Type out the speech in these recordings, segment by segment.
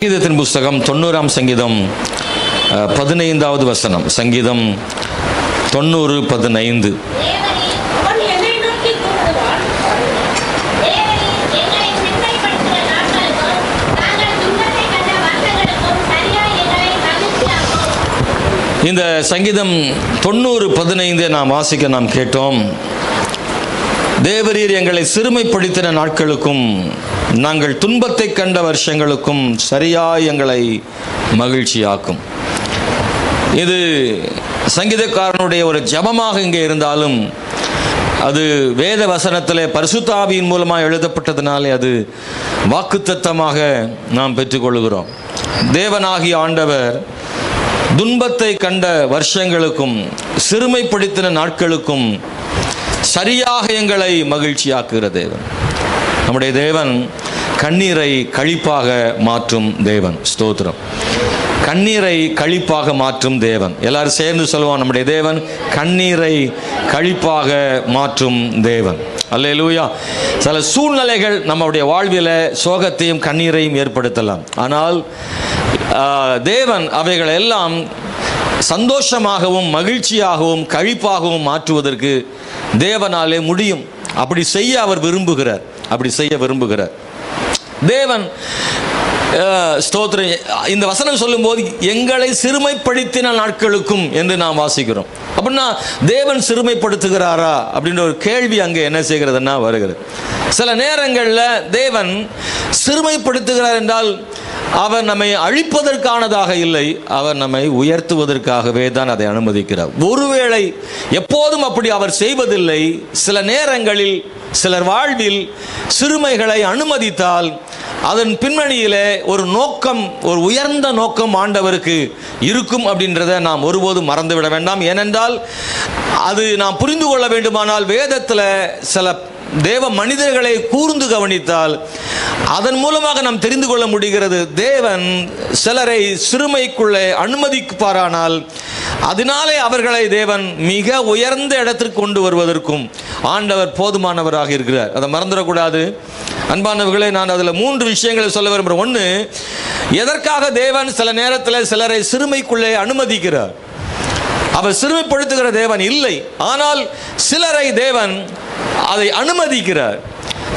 சங்கீதத்தின் புஸ்தகம் 90ஆம் சங்கீதம் 15வது வசனம். சங்கீதம் 90:15. இந்த சங்கீதம் 90:15 நாம் வாசிக்க நாம் கேட்டோம். தேவரீர் எங்களை சிறுமைப்படுத்தின நாட்களுக்கும் நாங்கள் துன்பத்தை கண்ட வருஷங்களுக்கும் சரியாய் எங்களை மகிழ்ச்சியாக்கும். இது சங்கீதக்காரனுடைய ஒரு ஜபமாக இங்கே இருந்தாலும் அது வேத வசனத்திலே பரிசுத்த ஆவியின் மூலமாக எழுதப்பட்டதினாலே அது வாக்குத்தத்தமாக நாம் பெற்றுக்கொள்கிறோம். தேவனாகிய ஆண்டவர் துன்பத்தை கண்ட வருஷங்களுக்கும் சிறுமைப்படுத்தின நாட்களுக்கும் சரியாக எங்களை மகிழ்ச்சியாக்குகிற தேவன். நம்முடைய தேவன் கண்ணீரை களிப்பாக மாற்றும் தேவன். ஸ்தோத்திரம். கண்ணீரை களிப்பாக மாற்றும் தேவன். எல்லாரும் சேர்ந்து சொல்லுவோம், நம்முடைய தேவன் கண்ணீரை களிப்பாக மாற்றும் தேவன். அல்லேலூயா. சில சூழ்நிலைகள் நம்முடைய வாழ்வில் சோகத்தையும் கண்ணீரையும் ஏற்படுத்தலாம். ஆனால் தேவன் அவைகள் எல்லாம் சந்தோஷமாகவும் மகிழ்ச்சியாகவும் களிப்பாகவும் மாற்றுவதற்கு தேவனாலே முடியும். அப்படி செய்ய அவர் விரும்புகிறார். அப்படி செய்ய விரும்புகிறார் தேவன். ஸ்தோத்திரம். இந்த வசனம் சொல்லும்போது எங்களை சிறுமைப்படுத்தின நாட்களுக்கும் என்று நாம் வாசிக்கிறோம். அப்படின்னா தேவன் சிறுமைப்படுத்துகிறாரா அப்படின்ற ஒரு கேள்வி அங்கே என்ன செய்கிறதுன்னா வருகிறது. சில நேரங்களில் தேவன் சிறுமைப்படுத்துகிறார் என்றால் அவர் நம்மை அழிப்பதற்கானதாக இல்லை, அவர் நம்மை உயர்த்துவதற்காகவே தான் அதை அனுமதிக்கிறார். ஒருவேளை எப்போதும் அப்படி அவர் செய்வதில்லை. சில நேரங்களில் சிலர் வாழ்வில் சிறுமைகளை அனுமதித்தால் அதன் பின்னணியிலே ஒரு நோக்கம், ஒரு உயர்ந்த நோக்கம் ஆண்டவருக்கு இருக்கும் அப்படின்றத நாம் ஒருபோதும் மறந்துவிட வேண்டாம். ஏனென்றால் அது நாம் புரிந்து கொள்ள வேண்டுமானால் வேதத்தில் சில தேவ மனிதர்களை கூர்ந்து கவனித்தால் அதன் மூலமாக நாம் தெரிந்து கொள்ள முடிகிறது. தேவன் சிலரை சிறுமைக்குள்ளே அனுமதிப்பாரானால் அதனாலே அவர்களை தேவன் மிக உயர்ந்த இடத்திற்கு கொண்டு வருவதற்கும் ஆண்டவர் போதுமானவராக இருக்கிறார். அதை மறந்துடக்கூடாது. அன்பானவர்களே, நான் அதில் 3 விஷயங்களை சொல்ல விரும்புகிறேன். ஒன்று, எதற்காக தேவன் சில நேரத்தில் சிலரை சிறுமைக்குள்ளே அனுமதிக்கிறார்? அவர் சிறுமைப்படுத்துகிற தேவன் இல்லை, ஆனால் சிலரை தேவன் அதை அனுமதிக்கிறார்.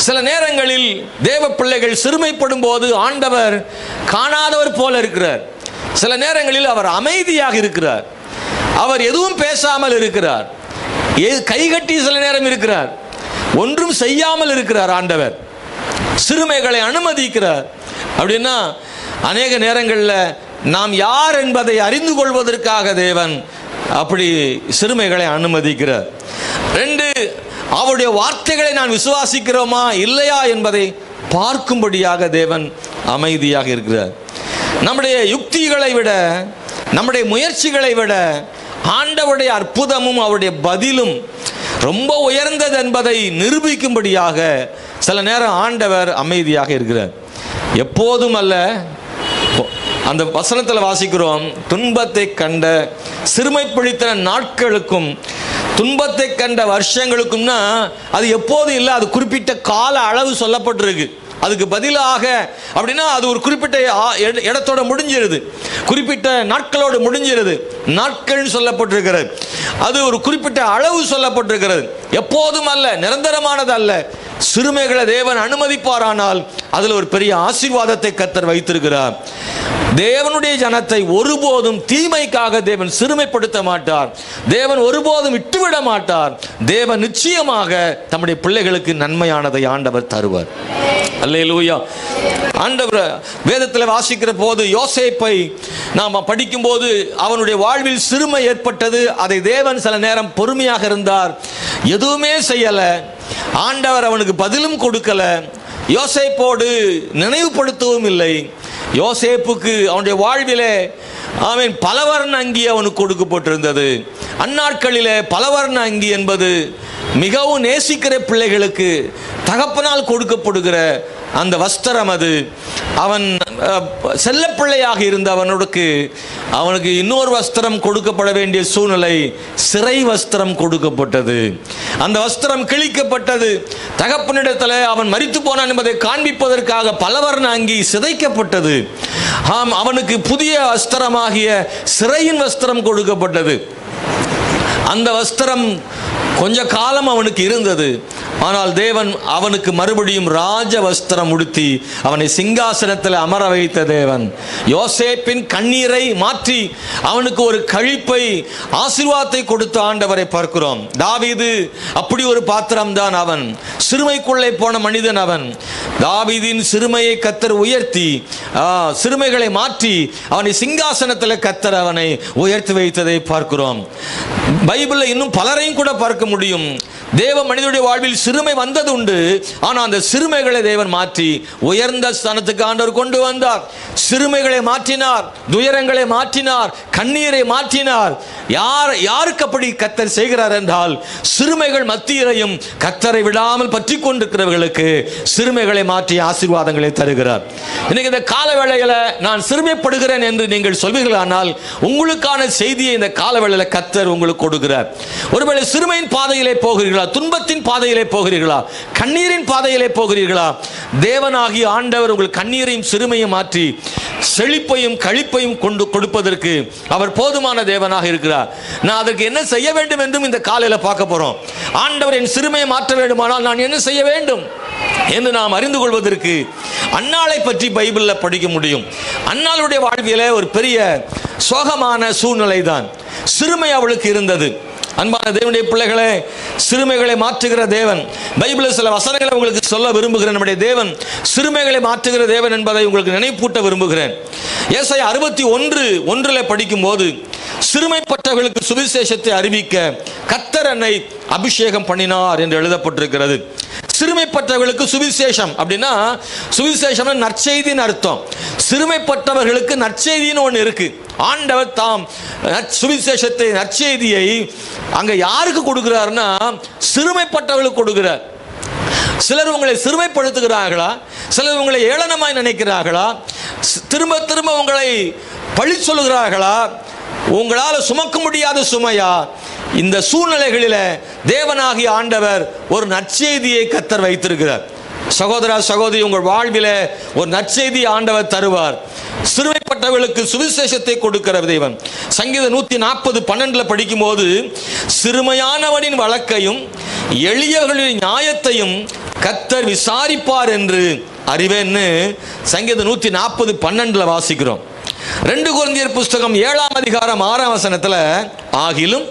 சில நேரங்களில் தேவ பிள்ளைகள் சிறுமைப்படும் போது ஆண்டவர் காணாதவர் போல இருக்கிறார். சில நேரங்களில் அவர் அமைதியாக இருக்கிறார். அவர் எதுவும் பேசாமல் இருக்கிறார். கைகட்டி சில நேரம் இருக்கிறார். ஒன்றும் செய்யாமல் இருக்கிறார். ஆண்டவர் சிறுமைகளை அனுமதிக்கிறார். அப்படின்னா அநேக நேரங்களில் நாம் யார் என்பதை அறிந்து கொள்வதற்காக தேவன் அப்படி சிறுமைகளை அனுமதிக்கிறார். 2, அவருடைய வார்த்தைகளை நான் விசுவாசிக்கிறோமா இல்லையா என்பதை பார்க்கும்படியாக தேவன் அமைதியாக இருக்கிறார். நம்முடைய யுக்திகளை விட, நம்முடைய முயற்சிகளை விட ஆண்டவருடைய அற்புதமும் அவருடைய பதிலும் ரொம்ப உயர்ந்தது என்பதை நிரூபிக்கும்படியாக சில நேரம் ஆண்டவர் அமைதியாக இருக்கிறார். எப்போதும் அல்ல. அந்த வசனத்தில் வாசிக்கிறோம், துன்பத்தை கண்ட சிறுமைப்படுத்தின நாட்களுக்கும் துன்பத்தை கண்ட வருஷங்களுக்கும்னா அது எப்போதும் இல்லை, அது குறிப்பிட்ட கால அளவு சொல்லப்பட்டிருக்கு. அதுக்கு பதிலாக அப்படின்னா அது ஒரு குறிப்பிட்ட இடத்தோட முடிஞ்சிருது, குறிப்பிட்ட நாட்களோடு முடிஞ்சிருது. நாட்கள் சொல்லப்பட்டிருக்கிறது, அது ஒரு குறிப்பிட்ட அளவு சொல்லப்பட்டிருக்கிறது. எப்போதும் அல்ல, நிரந்தரமானது அல்ல. சிறுமைகளை தேவன் அனுமதிப்பாரானால் அதில் ஒரு பெரிய ஆசீர்வாதத்தை கர்த்தர் வைத்திருக்கிறார். தேவனுடைய ஜனத்தை ஒருபோதும் தீமைக்காக தேவன் சிறுமைப்படுத்த மாட்டார். தேவன் ஒருபோதும் விட்டுவிட மாட்டார். தேவன் நிச்சயமாக தம்முடைய பிள்ளைகளுக்கு நன்மையானதை ஆண்டவர் தருவார். அல்லேலூயா. ஆண்டவர் வேதத்தில் வாசிக்கிற போது யோசேப்பை நாம் படிக்கும்போது அவனுடைய வாழ்வில் சிறுமை ஏற்பட்டது. அதை தேவன் சில நேரம் பொறுமையாக இருந்தார், எதுவுமே செய்யலை. ஆண்டவர் அவனுக்கு பதிலும் கொடுக்கல, யோசேப்போடு நினைவுபடுத்தவும் இல்லை. யோசேப்புக்கு அவனுடைய வாழ்விலே பலவர்ண அங்கி அவனுக்கு கொடுக்கப்பட்டிருந்தது. அந்நாட்களிலே பலவர்ண அங்கி என்பது மிகவும் நேசிக்கிற பிள்ளைகளுக்கு தகப்பனால் கொடுக்கப்படுகிற அந்த வஸ்திரம் அது அவன் செல்லப்பிள்ளையாக இருந்த அவனுக்கு இன்னொரு வஸ்திரம் கொடுக்கப்பட வேண்டிய சூழ்நிலை, சிறை வஸ்திரம் கொடுக்கப்பட்டது. அந்த வஸ்திரம் கிழிக்கப்பட்டது. தகப்பனிடத்தில் அவன் மரித்து போனான் என்பதை காண்பிப்பதற்காக பலவர்ண அங்கி சிதைக்கப்பட்டது. அவனுக்கு புதிய வஸ்திரமாகிய சிறையின் வஸ்திரம் கொடுக்கப்பட்டது. அந்த வஸ்திரம் கொஞ்ச காலம் அவனுக்கு இருந்தது. ஆனால் தேவன் அவனுக்கு மறுபடியும் ராஜ வஸ்திரம் உடுத்தி அவனை சிங்காசனத்தில் அமர வைத்த தேவன் யோசேப்பின் கண்ணீரை மாற்றி அவனுக்கு ஒரு கழிப்பை, ஆசீர்வாதத்தை கொடுத்த ஆண்டவரை பார்க்கிறோம். தாவீது அப்படி ஒரு பாத்திரம் தான். அவன் சிறுமைக்குள்ளே போன மனிதன். அவன் தாவீதின் சிறுமையை கர்த்தர் உயர்த்தி சிறுமைகளை மாற்றி அவனை சிங்காசனத்தில் கர்த்தர் அவனை உயர்த்தி வைத்ததை பார்க்கிறோம். பைபிளில் இன்னும் பலரையும் கூட பார்க்க முடியும். தேவ மனிதனுடைய வாழ்வில் சிறுமை வந்தது உண்டு. ஆனால் அந்த சிறுமைகளை தேவன் மாற்றி உயர்ந்த ஸ்தானத்துக்கு ஆண்டவர் கொண்டு வந்தார். சிறுமைகளை மாற்றினார், துயரங்களை மாற்றினார், கண்ணீரை மாற்றினார். யாருக்கு அப்படி கர்த்தர் செய்கிறார் என்றால், சிறுமைகள் மத்தியிலையும் கர்த்தரை விடாமல் பற்றி கொண்டிருக்கிறவர்களுக்கு சிறுமைகளை மாற்றி ஆசீர்வாதங்களை தருகிறார். இன்னைக்கு இந்த கால வேளையில நான் சிறுமைப்படுகிறேன் என்று நீங்கள் சொல்வீர்களானால், உங்களுக்கான செய்தியை இந்த கால வேளையில கர்த்தர் உங்களுக்கு கொடுக்கிறார். ஒருவேளை சிறுமையின் பாதையிலே போகிறீர்களா, துன்பத்தின் பாதையிலே போகிறீர்களா, கண்ணீரின் பாதையிலே போகிறீர்களா, தேவனாகிய ஆண்டவர் உங்கள் கண்ணீரையும் சிறுமையும் மாற்றி செழிப்பையும் கழிப்பையும் கொண்டு கொடுப்பதற்கு அவர் போதுமான தேவனாக இருக்கிறார். நான் அதற்கு என்ன செய்ய வேண்டும் என்றும் இந்த காலையில் பார்க்க போறோம். ஆண்டவர் என் சிறுமையை மாற்ற வேண்டுமானால் நான் என்ன செய்ய வேண்டும் என்று நாம் அறிந்து கொள்வதற்கு அன்னாளை பற்றி பைபிளில் படிக்க முடியும். அன்னாளுடைய வாழ்விலே ஒரு பெரிய சோகமான சூழ்நிலை தான். சிறுமை அவளுக்கு இருந்தது. அன்பான தேவனுடைய பிள்ளைகளே, சிறுமைகளை மாற்றுகிற தேவன், பைபிளில் சில வசனங்களை உங்களுக்கு சொல்ல விரும்புகிறேன். நம்முடைய தேவன் சிறுமைகளை மாற்றுகிற தேவன் என்பதை உங்களுக்கு நினைப்பூட்ட விரும்புகிறேன். ஏசாயா 61:1 படிக்கும் போது, சிறுமைப்பட்டவர்களுக்கு சுவிசேஷத்தை அறிவிக்க கர்த்தர் என்னை அபிஷேகம் பண்ணினார் என்று எழுதப்பட்டிருக்கிறது. சிறுமைப்பட்டவர்களுக்கு சுவிசேஷம் அப்படின்னா, சுவிசேஷம் நற்செய்தின்னு அர்த்தம். சிறுமைப்பட்டவர்களுக்கு நற்செய்தின்னு ஒன்று இருக்கு. ஆண்டவர் தாம் சுவிசேஷத்தை, நற்செய்தியை அங்க யாருக்கு கொடுக்கிறார்னா, சிறுமைப்பட்டவர்களுக்கு கொடுக்கிறார். சிலர் உங்களை சிறுமைப்படுத்துகிறார்களா, சிலர் உங்களை ஏளனமாய் நினைக்கிறார்களா, திரும்ப திரும்ப உங்களை பழி சொல்லுகிறார்களா, உங்களால் சுமக்க முடியாத சுமையா, இந்த சூழ்நிலைகளில் தேவனாகிய ஆண்டவர் ஒரு நற்செய்தியை கர்த்தர் வைத்திருக்கிறார். சகோதரா சகோதரி, உங்கள் வாழ்வில் ஒரு நற்செய்தி ஆண்டவர் தருவார். சிறுமைப்பட்டவர்களுக்கு சுவிசேஷத்தை கொடுக்கிற தேவன். சங்கீதம் 140:12 படிக்கும் போது, சிறுமையானவனின் வழக்கையும் எளியவர்களின் நியாயத்தையும் கர்த்தர் விசாரிப்பார் என்று அறிவேன்னு சங்கீதம் 140:12 வாசிக்கிறோம். 2 கொரிந்தியர் புஸ்தகம் 7:6 ஆகிலும்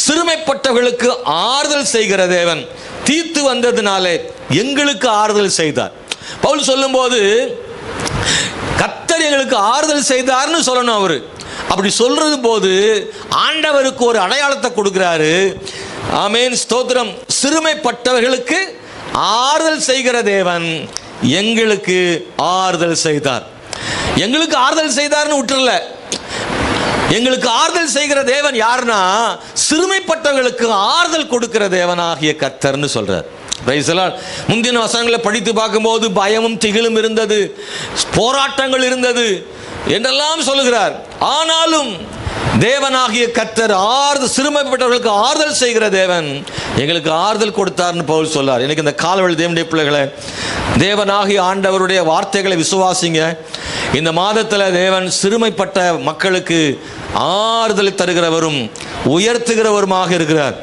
சிறுமைப்பட்டவர்களுக்கு ஆறுதல் செய்கிற தேவன் தீத்து வந்ததினாலே எங்களுக்கு ஆறுதல் செய்தார். பவுல் சொல்லும் போது கர்த்தர் எங்களுக்கு ஆறுதல் செய்தார்னு சொல்லணும். அவரு அப்படி சொல்றது போது ஆண்டவருக்கு ஒரு அடையாளத்தை கொடுக்கிறாரு. ஆமென், ஸ்தோத்திரம். சிறுமைப்பட்டவர்களுக்கு ஆறுதல் செய்கிற தேவன் எங்களுக்கு ஆறுதல் செய்தார். எங்களுக்கு ஆறுதல் செய்தார்னு விட்டுறல. எங்களுக்கு ஆறுதல் செய்கிற தேவன் யாருன்னா, சிறுமைப்பட்டவர்களுக்கு ஆறுதல் கொடுக்கிற தேவனாகிய கர்த்தர்னு சொல்றார். முந்தின வசனங்களை படித்து பார்க்கும்போது பயமும் திகிலும் இருந்தது, போராட்டங்கள் இருந்தது என்றெல்லாம் சொல்லுகிறார். ஆனாலும் தேவனாகிய கர்த்தர் சிறுமைப்பட்டவர்களுக்கு ஆறுதல் செய்கிற தேவன் எங்களுக்கு ஆறுதல் கொடுத்தார்னு பவுல் சொல்லார். எனக்கு இந்த காலவெளி தேவனுடைய பிள்ளைகளை, தேவனாகிய ஆண்டவருடைய வார்த்தைகளை விசுவாசிங்க. இந்த மாதத்தில் தேவன் சிறுமைப்பட்ட மக்களுக்கு ஆறுதலை தருகிறவரும் உயர்த்துகிறவருமாக இருக்கிறார்.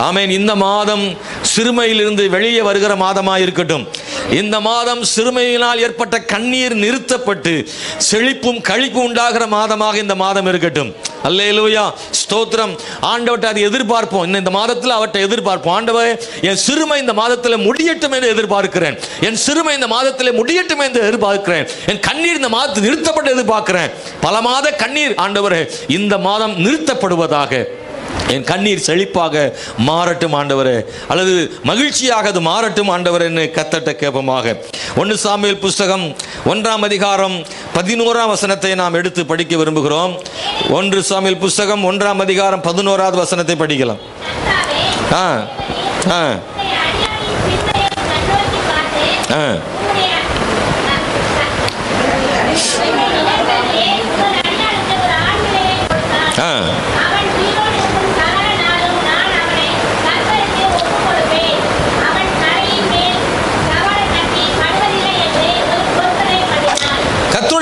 ஆமென். இந்த மாதம் சிறுமையிலிருந்து வெளியே வருகிற மாதமாக இருக்கட்டும். இந்த மாதம் சிறுமையினால் ஏற்பட்ட கண்ணீர் நிறுத்தப்பட்டு செழிப்பும் கழிப்பும் உண்டாகிற மாதமாக இந்த மாதம் இருக்கட்டும். அல்லேலூயா, ஸ்தோத்திரம். ஆண்டவர்கிட்ட அதை எதிர்பார்ப்போம். இந்த மாதத்தில் அவர்கிட்ட எதிர்பார்ப்போம். ஆண்டவரே, என் சிறுமை இந்த மாதத்தில் முடியட்டும் என்று எதிர்பார்க்கிறேன். என் சிறுமை இந்த மாதத்தில் முடியட்டும் என்று எதிர்பார்க்கிறேன். என் கண்ணீர் இந்த மாதத்தில் நிறுத்தப்பட்டு எதிர்பார்க்கிறேன். பல மாத கண்ணீர் ஆண்டவரே இந்த மாதம் நிறுத்தப்படுவதாக. என் கண்ணீர் செழிப்பாக மாறட்டும் ஆண்டவரே, அல்லது மகிழ்ச்சியாக அது மாறட்டும் ஆண்டவரேன்னு கர்த்தர்ட்ட கேட்போமாக. 1 சாமுவேல் புஸ்தகம் 1:11 நாம் எடுத்து படிக்க விரும்புகிறோம். 1 சாமுவேல் புஸ்தகம் 1:11 படிக்கலாம். கர்த்தருடைய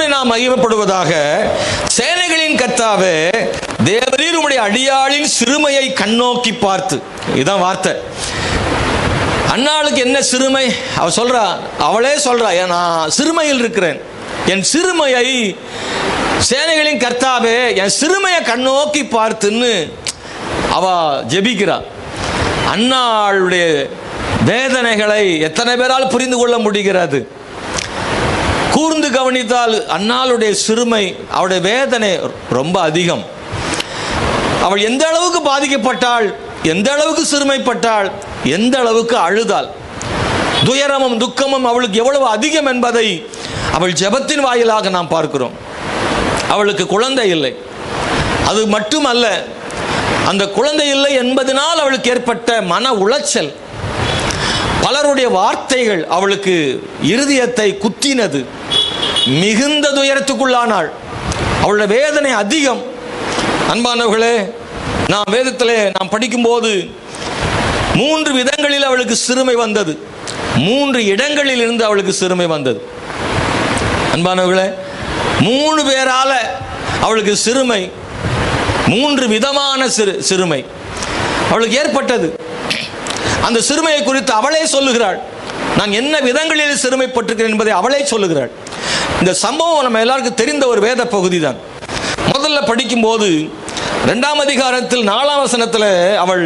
நாமம் மகிமைப்படுவதாக. சேனைகளின் கர்த்தாவே, தேவரீர் உம்முடைய அடியாளின் சிறுமையை கண்ணோக்கி பார்த்து. இதுதான் வார்த்தை. அன்னாளுக்கு என்ன சிறுமை? அவளே சொல்றா, நான் சிறுமையில் இருக்கிறேன், என் சிறுமையை சேனைகளின் கர்த்தாவே என் சிறுமையை கண்ணோக்கி பார்த்துன்னு அவ ஜெபிக்கிறா. அன்னாளுடைய வேதனைகளை எத்தனை பேரால் புரிந்து கொள்ள முடிகிறது? கூர்ந்து கவனித்தால் அன்னாளுடைய சிறுமை, அவளுடைய வேதனை ரொம்ப அதிகம். அவள் எந்த அளவுக்கு பாதிக்கப்பட்டாள், எந்த அளவுக்கு சிறுமைப்பட்டாள், எந்த அளவுக்கு அழுதாள், துயரமும் துக்கமும் அவளுக்கு எவ்வளவு அதிகம் என்பதை அவள் ஜெபத்தின் வாயிலாக நாம் பார்க்கிறோம். அவளுக்கு குழந்தை இல்லை, அது மட்டுமல்ல, அந்த குழந்தை இல்லை என்பதனால் அவளுக்கு ஏற்பட்ட மன உளைச்சல், பலருடைய வார்த்தைகள் அவளுக்கு இருதயத்தை குத்தினது, மிகுந்த துயரத்துக்குள்ளானாள். அவளுடைய வேதனை அதிகம். அன்பானவர்களே, நாம் வேதத்திலே நாம் படிக்கும்போது 3 விதங்களில் அவளுக்கு சிறுமை வந்தது. 3 இடங்களில் இருந்து அவளுக்கு சிறுமை வந்தது. அன்பானவர்களே, 3 பேரால அவளுக்கு சிறுமை, 3 விதமான சிறுமை அவளுக்கு ஏற்பட்டது. அந்த சிறுமையை குறித்து அவளே சொல்லுகிறாள். நான் என்ன விதங்களில் சிறுமைப்பட்டிருக்கிறேன் என்பதை அவளே சொல்லுகிறாள். இந்த சம்பவம் நம்ம எல்லாருக்கும் தெரிந்த ஒரு வேத பகுதி தான். முதல்ல படிக்கும்போது 2ஆம் அதிகாரத்தில் 4ஆம் வசனத்தில் அவள்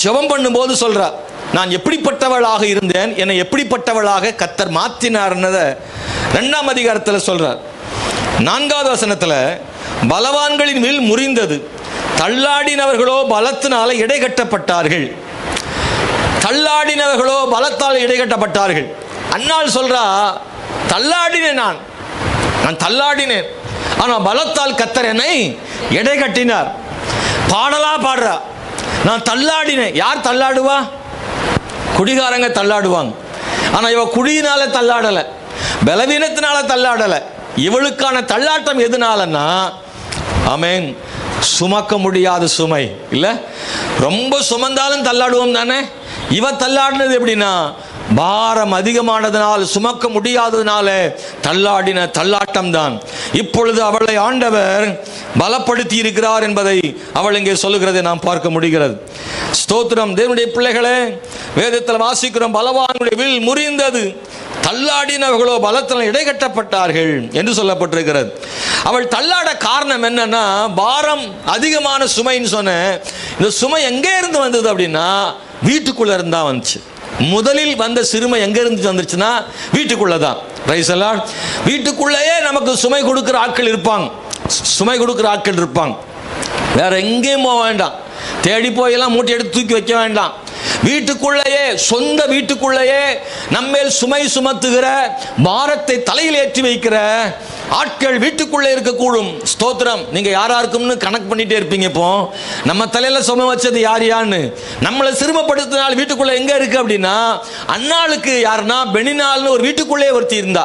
ஜெபம் பண்ணும்போது சொல்றா, நான் எப்படிப்பட்டவளாக இருந்தேன், என்னை எப்படிப்பட்டவளாக கர்த்தர் மாற்றினார்னதை 2ஆம் அதிகாரத்தில் சொல்றார். 4வது வசனத்தில் பலவான்களின் வில் முறிந்தது, தள்ளாடினவர்களோ பலத்தினால இடைகட்டப்பட்டார்கள். தள்ளாடினவர்களோ பலத்தால் இடைகட்டப்பட்டார்கள். அன்னாள் சொல்றா, தள்ளாடினேன், நான் தள்ளாடினேன், ஆனால் பலத்தால் கர்த்தர் என்னை இடைகட்டினார். பாடலா பாடுறா, நான் தள்ளாடினேன். யார் தள்ளாடுவா? குடிகாரங்க தள்ளாடுவாங்க. ஆனால் இவ குடியினால தள்ளாடலை, பலவீனத்தினால தள்ளாடலை. இவளுக்கான தள்ளாட்டம் எதுனாலன்னா, ஆமென், சுமக்க முடியாத சுமை இல்லை. ரொம்ப சுமந்தாலும் தள்ளாடுவோம் தானே. இவ தள்ளாடினது எப்படின்னா, பாரம் அதிகமானதனால், சுமக்க முடியாததுனால தள்ளாடின தள்ளாட்டம் தான். இப்பொழுது அவளை ஆண்டவர் பலப்படுத்தி இருக்கிறார் என்பதை அவள் இங்கே சொல்லுகிறதை நாம் பார்க்க முடிகிறது. ஸ்தோத்திரம். தேவனுடைய பிள்ளைகளே, வேதத்தில் வாசிக்கிறோம், பலவானுடைய வில் முறிந்தது, தள்ளாடினவர்களோ பலத்தில் இடைகட்டப்பட்டார்கள் என்று சொல்லப்பட்டிருக்கிறது. அவள் தள்ளாட காரணம் என்னன்னா, பாரம் அதிகமான சுமைன்னு சொன்ன. இந்த சுமை எங்கே இருந்து வந்தது அப்படின்னா, வீட்டுக்குள்ள இருந்தா வந்துச்சு. முதலில் வந்த சிறுமை எங்க இருந்து வந்துருச்சுன்னா, வீட்டுக்குள்ளதான். Praise the Lord. வீட்டுக்குள்ளேயே நமக்கு சுமை கொடுக்கிற ஆட்கள் இருப்பாங்க, சுமை கொடுக்கிற ஆட்கள் இருப்பாங்க. வேற எங்கேயும் போக வேண்டாம், தேடி போயெல்லாம் மூட்டை எடுத்து தூக்கி வைக்க வேண்டாம். வீட்டுக்குள்ளேயே, சொந்த வீட்டுக்குள்ளேயே நம்மேல் சுமை சுமத்துகிற, பாரத்தை தலையில் ஏற்றி வைக்கிற ஆட்கள் வீட்டுக்குள்ளே இருக்கக்கூடும். ஸ்தோத்திரம். நீங்க யாரா இருக்கும்னு கணக்கு பண்ணிட்டே இருப்பீங்க. இப்போ நம்ம தலையில சுமை வச்சது யார் யான்னு நம்மளை சிறுமப்படுத்தினால் வீட்டுக்குள்ள எங்க இருக்கு அப்படின்னா, அன்னாளுக்கு யாருன்னா பெனினால்னு ஒரு வீட்டுக்குள்ளே ஒருத்தி இருந்தா,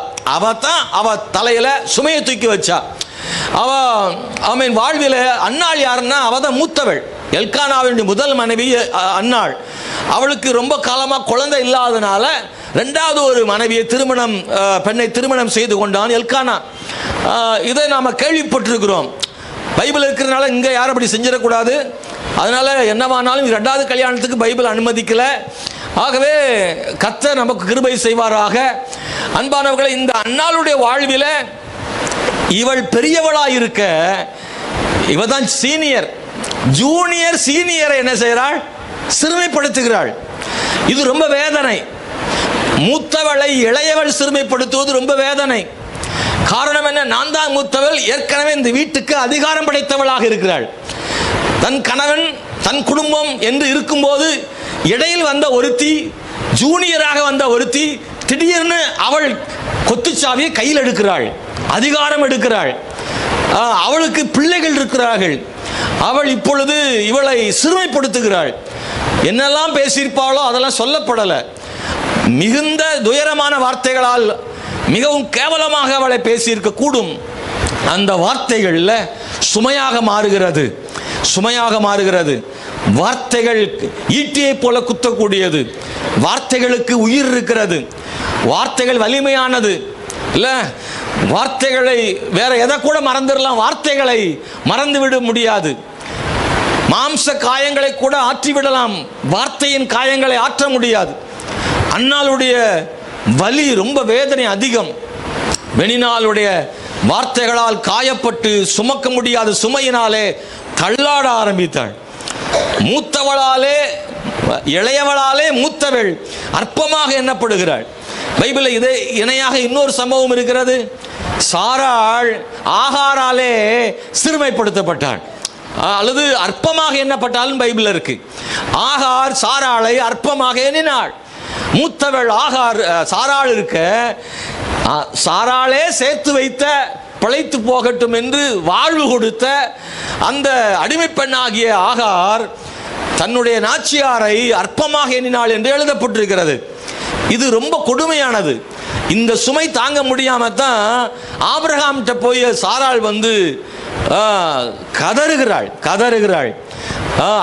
அவ தலையில சுமையை தூக்கி வச்சா. அவ அவன் வாழ்வில அன்னாள் யாருன்னா, அவதான் மூத்தவள், எல்கானாவின் முதல் மனைவி அன்னாள். அவளுக்கு ரொம்ப காலமா குழந்தை இல்லாதனால 2வது ஒரு மனைவியை பெண்ணை திருமணம் செய்து கொண்டான் எல்கானா. இதை நாம கேள்விப்பட்டிருக்கிறோம். பைபிள் இருக்கிறதுனால இங்க யாரும் அப்படி செஞ்சிடக்கூடாது. அதனால என்னவானாலும் 2வது கல்யாணத்துக்கு பைபிள் அனுமதிக்கல. ஆகவே கர்த்தர் நமக்கு கிருபை செய்வாராக. அன்பானவர்களை, இந்த அன்னாளுடைய வாழ்வில இவள் பெரியவளாயிருக்க, இவதான் சீனியர். ஜூனியர் சீனியரை என்ன செய்கிறாள்? சிறுமைப்படுத்துகிறாள். இது ரொம்ப வேதனை. மூத்தவளை இளையவள் சிறுமைப்படுத்துவது ரொம்ப வேதனை. காரணம் என்ன? நான் தான் மூத்தவள், ஏற்கனவே இந்த வீட்டுக்கு அதிகாரம் படைத்தவளாக இருக்கிறாள். தன் கணவன், தன் குடும்பம் என்று இருக்கும்போது இடையில் வந்த ஒருத்தி, ஜூனியராக வந்த ஒருத்தி, திடீர்னு அவள் கொத்துச்சாவியை கையில் எடுக்கிறாள், அதிகாரம் எடுக்கிறாள். அவளுக்கு பிள்ளைகள் இருக்கிறார்கள். அவள் இப்பொழுது இவளை சிறுமைப்படுத்துகிறாள். என்னெல்லாம் பேசியிருப்பாளோ அதெல்லாம் சொல்லப்படலை. மிகுந்த துயரமான வார்த்தைகளால் மிகவும் கேவலமாக அவளை பேசியிருக்க கூடும். அந்த வார்த்தைகளில் சுமையாக மாறுகிறது, சுமையாக மாறுகிறது. வார்த்தைகள் ஈட்டியை போல குத்தக்கூடியது. வார்த்தைகளுக்கு உயிர் இருக்கிறது. வார்த்தைகள் வலிமையானது இல்ல. வார்த்தைகளை வேற எதை கூட மறந்துடலாம், வார்த்தைகளை மறந்துவிட முடியாது. மாம்ச காயங்களை கூட ஆற்றிவிடலாம், வார்த்தையின் காயங்களை ஆற்ற முடியாது. அன்னாளுடைய வலி ரொம்ப வேதனை அதிகம். பெனின்னாளுடைய வார்த்தைகளால் காயப்பட்டு சுமக்க முடியாத சுமையினாலே தள்ளாட ஆரம்பித்தாள். மூத்தவளாலே இளையவளாலே மூத்தவள் அற்பமாக எண்ணப்படுகிறாள். பைபிளில் இதே இணையாக இன்னொரு சம்பவம் இருக்கிறது. சாராள் ஆகாராலே சிறுமைப்படுத்தப்பட்டாள் அல்லது அற்பமாக எண்ணப்பட்டாலும் பைபிள் இருக்கு. ஆகார் சாராளை அற்பமாக எண்ணினாள். மூத்தவள் ஆகார் சாராள் இருக்க, சாராளே சேர்த்து வைத்த பிழைத்து போகட்டும் என்று வாழ்வு கொடுத்த அந்த அடிமை பெண்ணாகிய ஆகார் தன்னுடைய நாச்சியாரை அற்பமாக எண்ணினாள் என்று எழுதப்பட்டிருக்கிறது. இது ரொம்ப கொடுமையானது. இந்த சுமை தாங்க முடியாம தான் ஆபிரகாம்கிட்ட போய் சாராள் வந்து கதறுகிறாள்.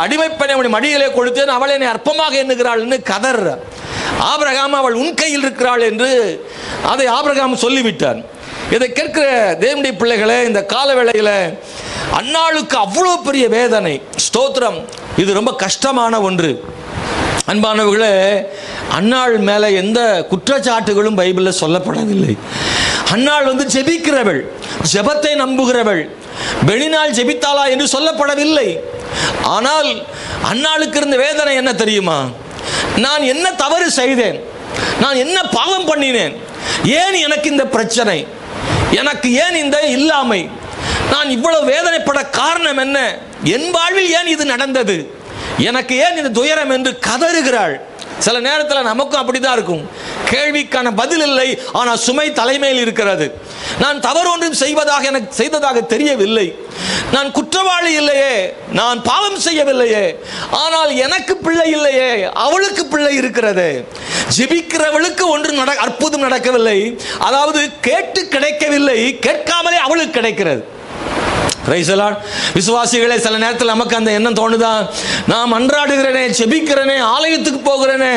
அடிமை பெண்ணை மடியிலே கொடுத்தேன், அவள் என்னை அற்பமாக எண்ணுகிறாள் என்று கதற. ஆபிரகாம் அவள் உன் கையில் இருக்கிறாள் என்று அதை ஆபிரகாம் சொல்லிவிட்டார். இதை கேட்கிற தேவனுடைய பிள்ளைகளே, இந்த காலவேளையில் அன்னாளுக்கு அவ்வளோ பெரிய வேதனை. ஸ்தோத்திரம். இது ரொம்ப கஷ்டமான ஒன்று. அன்பானவர்களே, அன்னாள் மேலே எந்த குற்றச்சாட்டுகளும் பைபிளில் சொல்லப்படவில்லை. அன்னாள் வந்து ஜெபிக்கிறவள், ஜெபத்தை நம்புகிறவள். பெனின்னாள் ஜெபித்தாளா என்று சொல்லப்படவில்லை. ஆனால் அன்னாளுக்கு இருந்த வேதனை என்ன தெரியுமா? நான் என்ன தவறு செய்தேன்? நான் என்ன பாவம் பண்ணினேன்? ஏன் எனக்கு இந்த பிரச்சனை? எனக்கு ஏன் இந்த இல்லாமை? நான் இவ்வளவு வேதனைப்பட காரணம் என்ன? என் வாழ்வில் ஏன் இது நடந்தது? எனக்கு ஏன் இந்த துயரம் என்று கதறுகிறாள். சில நேரத்தில் நமக்கும் அப்படிதான் இருக்கும். கேள்விக்கான பதில் இல்லை, ஆனால் சுமை தலைமையில் இருக்கிறது. நான் தவறு ஒன்றும் செய்ததாக தெரியவில்லை. நான் குற்றவாளி இல்லையே, நான் பாவம் செய்யவில்லையே, ஆனால் எனக்கு பிள்ளை இல்லையே, அவளுக்கு பிள்ளை இருக்கிறது. ஜெபிக்கிறவளுக்கு ஒன்று அற்புதம் நடக்கவில்லை, அதாவது கேட்டு கிடைக்கவில்லை, கேட்காமலே அவளுக்கு கிடைக்கிறது. விசுவாசிகளே, சில நேரத்தில் நமக்கு அந்த எண்ணம் தோணுதான், நாம் அன்றாடுகிறேனே, செபிக்கிறேனே, ஆலயத்துக்கு போகிறேனே,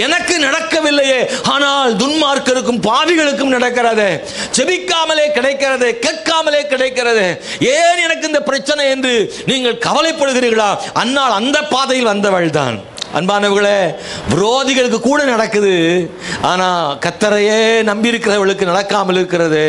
எனக்கு நடக்கவில்லையே, ஆனால் துன்மார்க்கருக்கும் பாவிகளுக்கும் நடக்கிறது. செபிக்காமலே கிடைக்கிறது, கேட்காமலே கிடைக்கிறது. ஏன் எனக்கு இந்த பிரச்சனை என்று நீங்கள் கவலைப்படுகிறீர்களா? அன்னாள் அந்த பாதையில் வந்தவள் தான். அன்பானவர்களே, விரோதிகளுக்கு கூட நடக்குது, ஆனால் கர்த்தரையே நம்பி இருக்கிறவர்களுக்கு நடக்காமல் இருக்கிறது.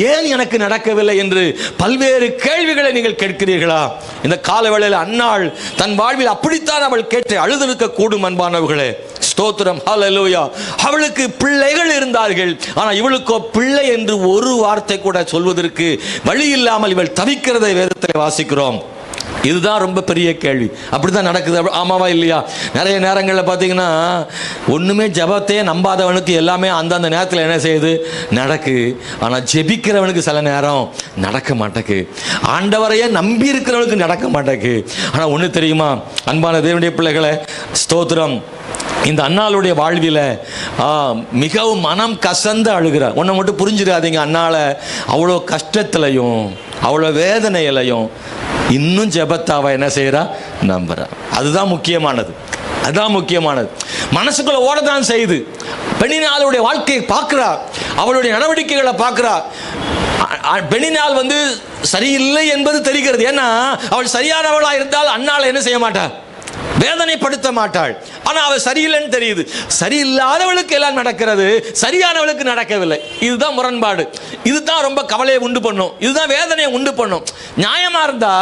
ஏன் எனக்கு நடக்கவில்லை என்று பல்வேறு கேள்விகளை நீங்கள் கேட்கிறீர்களா? இந்த காலவேளையில் அன்னாள் தன் வாழ்வில் அப்படித்தான் அவள் கேட்டு அழுதிருக்க கூடும். அன்பானவர்களே, ஸ்தோத்திரம், ஹல்லேலூயா. அவளுக்கு பிள்ளைகள் இருந்தார்கள், ஆனால் இவளுக்கோ பிள்ளை என்று ஒரு வார்த்தை கூட சொல்வதற்கு வழி இல்லாமல் இவள் தவிக்கிறதை வேதத்தில் வாசிக்கிறோம். இதுதான் ரொம்ப பெரிய கேள்வி. அப்படிதான் நடக்குது, ஆமாவா இல்லையா? நிறைய நேரங்களில் பார்த்தீங்கன்னா ஒன்றுமே ஜெபத்தையே நம்பாதவனுக்கு எல்லாமே அந்தந்த நேரத்தில் என்ன செய்யுது? நடக்கு. ஆனால் ஜெபிக்கிறவனுக்கு சில நேரம் நடக்க மாட்டேக்கு. ஆண்டவரையே நம்பி இருக்கிறவனுக்கு நடக்க மாட்டேக்கு. ஆனால் ஒன்று தெரியுமா அன்பான தேவனுடைய பிள்ளைகளை, ஸ்தோத்திரம், இந்த அன்னாளுடைய வாழ்வில் மிகவும் மனம் கசந்து அழுகிறார். ஒன்றை மட்டும் புரிஞ்சிடாதீங்க, அன்னாளை அவ்வளோ கஷ்டத்திலையும் அவ்வளோ வேதனையிலையும் இன்னும் ஜெபத்தாவ என்ன செய்யறா? நம்புறா. அதுதான் முக்கியமானது. அதுதான் முக்கியமானது. மனசுக்குள்ள ஓடதான் செய்யுது. பெனின்னாளுடைய வாழ்க்கையை பார்க்கிறா, அவளுடைய நடவடிக்கைகளை பார்க்கிறா. பெனின்னாள் வந்து சரியில்லை என்பது தெரிகிறது. ஏன்னா அவள் சரியானவளா இருந்தால் அன்னாள் என்ன செய்ய மாட்டாள்? வேதனைப்படுத்த மாட்டாள். ஆனால் அவள் சரியில்லைன்னு தெரியுது. சரியில்லாதவளுக்கு எல்லாம் நடக்கிறது, சரியானவளுக்கு நடக்கவில்லை. இதுதான் முரண்பாடு. இதுதான் ரொம்ப கவலையை உண்டு பண்ணும். இதுதான் வேதனையை உண்டு பண்ணும். நியாயமா இருந்தா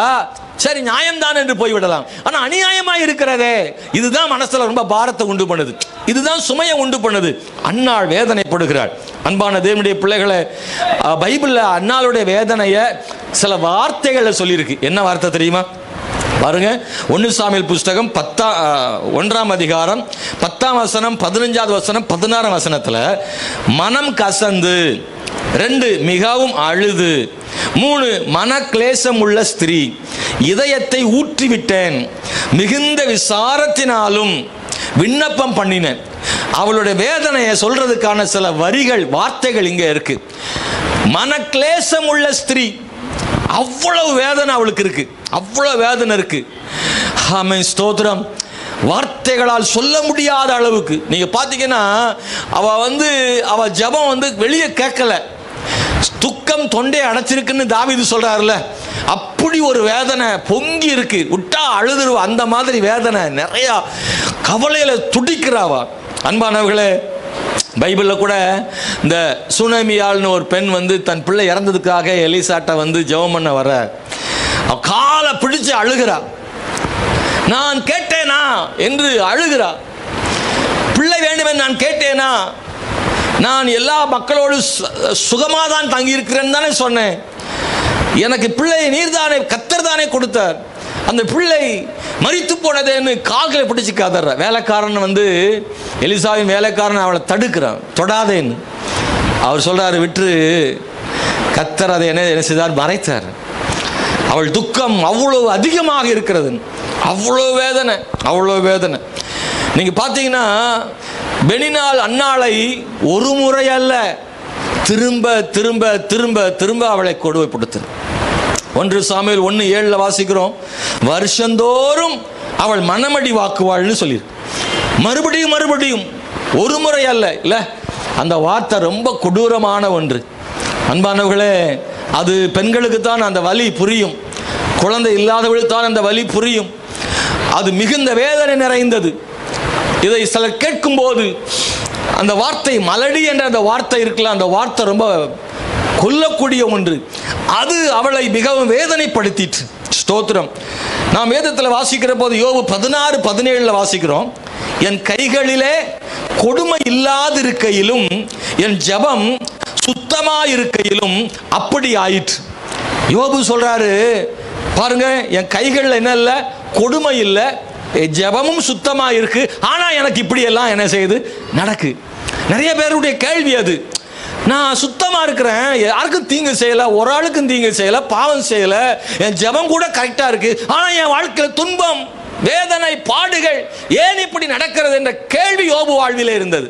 சரி, நியாயம்தான் என்று போய்விடலாம். ஆனால் அநியாயமாக இருக்கிறதே, இதுதான் மனசுல ரொம்ப பாரத்தை உண்டு பண்ணுது. இதுதான் சுமையை உண்டு பண்ணுது. அன்னாள் வேதனைப்படுகிறாள். அன்பான தேவனுடைய பிள்ளைகளை, பைபிளில் அன்னாளுடைய வேதனையை சில வார்த்தைகளை சொல்லியிருக்கு. என்ன வார்த்தை தெரியுமா? பாருங்க, 1 சாமுவேல் புஸ்தகம் 1ஆம் அதிகாரம் 10ஆம் வசனம், 15வது வசனம், 16ஆம் வசனத்தில் மனம் கசந்து, 2 மிகவும் அழுது, 3 மன கிளேசம் உள்ள ஸ்திரீ, இதயத்தை ஊற்றிவிட்டேன், மிகுந்த விசாரத்தினாலும் விண்ணப்பம் பண்ணினேன். அவளுடைய வேதனையை சொல்றதுக்கான சில வரிகள், வார்த்தைகள் இங்க இருக்கு. மன கிளேசம் உள்ள ஸ்திரீ, அவ்வளவு வேதனை அவளுக்கு இருக்கு, அவ்வளவு வேதனை இருக்கு. ஆமென், ஸ்தோத்திரம். வார்த்தைகளால் சொல்ல முடியாத அளவுக்கு. நீங்க பாத்தீங்கன்னா அவ ஜெபம் வெளியே கேட்கல, துக்கம் தொண்டை அடைச்சிருக்குன்னு தாவீது சொல்றாருல, அப்படி ஒரு வேதனை பொங்கி இருக்கு, விட்டா அழுதுருவா, அந்த மாதிரி வேதனை, நிறைய கவலையில துடிக்கிறாவா. அன்பானவர்களே, பைபிளில் கூட இந்த சுனமியாள்னு ஒரு பெண் தன் பிள்ளை இறந்ததுக்காக எலிசாட்ட ஜெபம் பண்ண வர, காலை பிடிச்சு அழுகிறா. நான் கேட்டேனா என்று அழுகிறா. பிள்ளை வேண்டுமே நான் கேட்டேனா? நான் எல்லா மக்களோடு சுகமாக தான் தங்கியிருக்கிறேன்னு தானே சொன்னேன். எனக்கு பிள்ளை நீர்தானே, கர்த்தர் தானே கொடுத்தார். அந்த பிள்ளை மரித்து போனதேன்னு கால்களை பிடிச்சு காதற. வேலைக்காரன் எலிசாவின் வேலைக்காரன் அவளை தடுக்கிறான், தொடாதேன்னு. அவர் சொல்றாரு, விட்டு. கர்த்தர் அதை என்ன செய்தார்? மறைத்தார். அவள் துக்கம் அவ்வளவு அதிகமாக இருக்கிறது, அவ்வளோ வேதனை, அவ்வளோ வேதனை. நீங்க பார்த்தீங்கன்னா பெனினாள் அன்னாளை ஒரு முறை அல்ல, திரும்ப திரும்ப திரும்ப திரும்ப அவளை கொடுமைப்படுத்து. 1 சாமுவேல் 1:7 வாசிக்கிறோம், வருஷந்தோறும் அவள் மனமடி வாக்குவாள்னு சொல்லி, மறுபடியும் மறுபடியும், ஒரு முறை அல்ல. இல்ல, அந்த வார்த்தை ரொம்ப கொடூரமான ஒன்று. அன்பானவர்களே, அது பெண்களுக்கு தான் அந்த வலி புரியும், குழந்தை இல்லாதவர்களுக்கு தான் அந்த வலி புரியும். அது மிகுந்த வேதனை நிறைந்தது. இதை சிலர் கேட்கும் போது அந்த வார்த்தை, மலடி என்ற அந்த வார்த்தை இருக்கலாம், அந்த வார்த்தை ரொம்ப கொல்லக்கூடிய ஒன்று. அது அவளை மிகவும் வேதனைப்படுத்திற்று. ஸ்தோத்திரம். நாம் வேதத்தில் வாசிக்கிற போது யோபு 16:17 வாசிக்கிறோம், என் கைகளிலே கொடுமை இல்லாதிருக்கையிலும் என் ஜெபம் சுத்தமாயிருக்கையிலும் அப்படி ஆயிற்று. யோபு சொல்றாரு, பாருங்க, என் கைகளில் என்ன இல்லை? கொடுமை இல்லை, ஜெபமும் சுத்தமா இருக்கு. ஆனா எனக்கு இப்படி எல்லாம் என்ன செய்யுது? நடக்கு. நிறைய பேருடைய கேள்வி அது. நான் சுத்தமா இருக்கிறேன், யாருக்கும் தீங்கு செய்யல, ஒரு ஆளுக்கும் தீங்கு செய்யல, பாவம் செய்யல, என் ஜெபம் கூட கரெக்டா இருக்கு, ஆனா என் வாழ்க்கையில் துன்பம், வேதனை, பாடுகள் ஏன் இப்படி நடக்கிறது என்ற கேள்வி யோபு வாழ்விலே இருந்தது.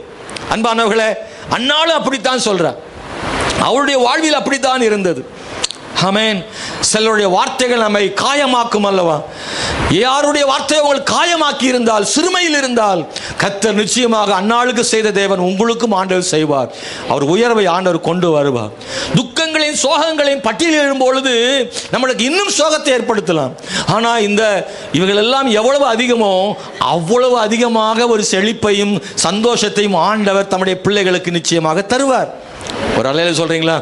அன்பானவர்களே, அன்னாலும் அப்படித்தான் சொல்ற, அவருடைய வாழ்வில் அப்படித்தான் இருந்தது. ஆமென். சிலருடைய வார்த்தைகள் நம்மை காயமாக்கும் அல்லவா? யாருடைய வார்த்தை உங்களுக்கு காயமாக்கி இருந்தால், சிறுமையில் இருந்தால், கர்த்தர் நிச்சயமாக அன்னாளுக்கு செய்த தேவன் உங்களுக்கும் ஆண்டவர் செய்வார். அவர் உயர்வை ஆண்டவர் கொண்டு வருவார். துக்கங்களையும் சோகங்களையும் பட்டியலிடும் பொழுது நம்மளுக்கு இன்னும் சோகத்தை ஏற்படுத்தலாம். ஆனால் இவைகள் எல்லாம் எவ்வளவு அதிகமோ அவ்வளவு அதிகமாக ஒரு செழிப்பையும் சந்தோஷத்தையும் ஆண்டவர் தம்முடைய பிள்ளைகளுக்கு நிச்சயமாக தருவார். ஒரு அலையில சொல்றீங்களா?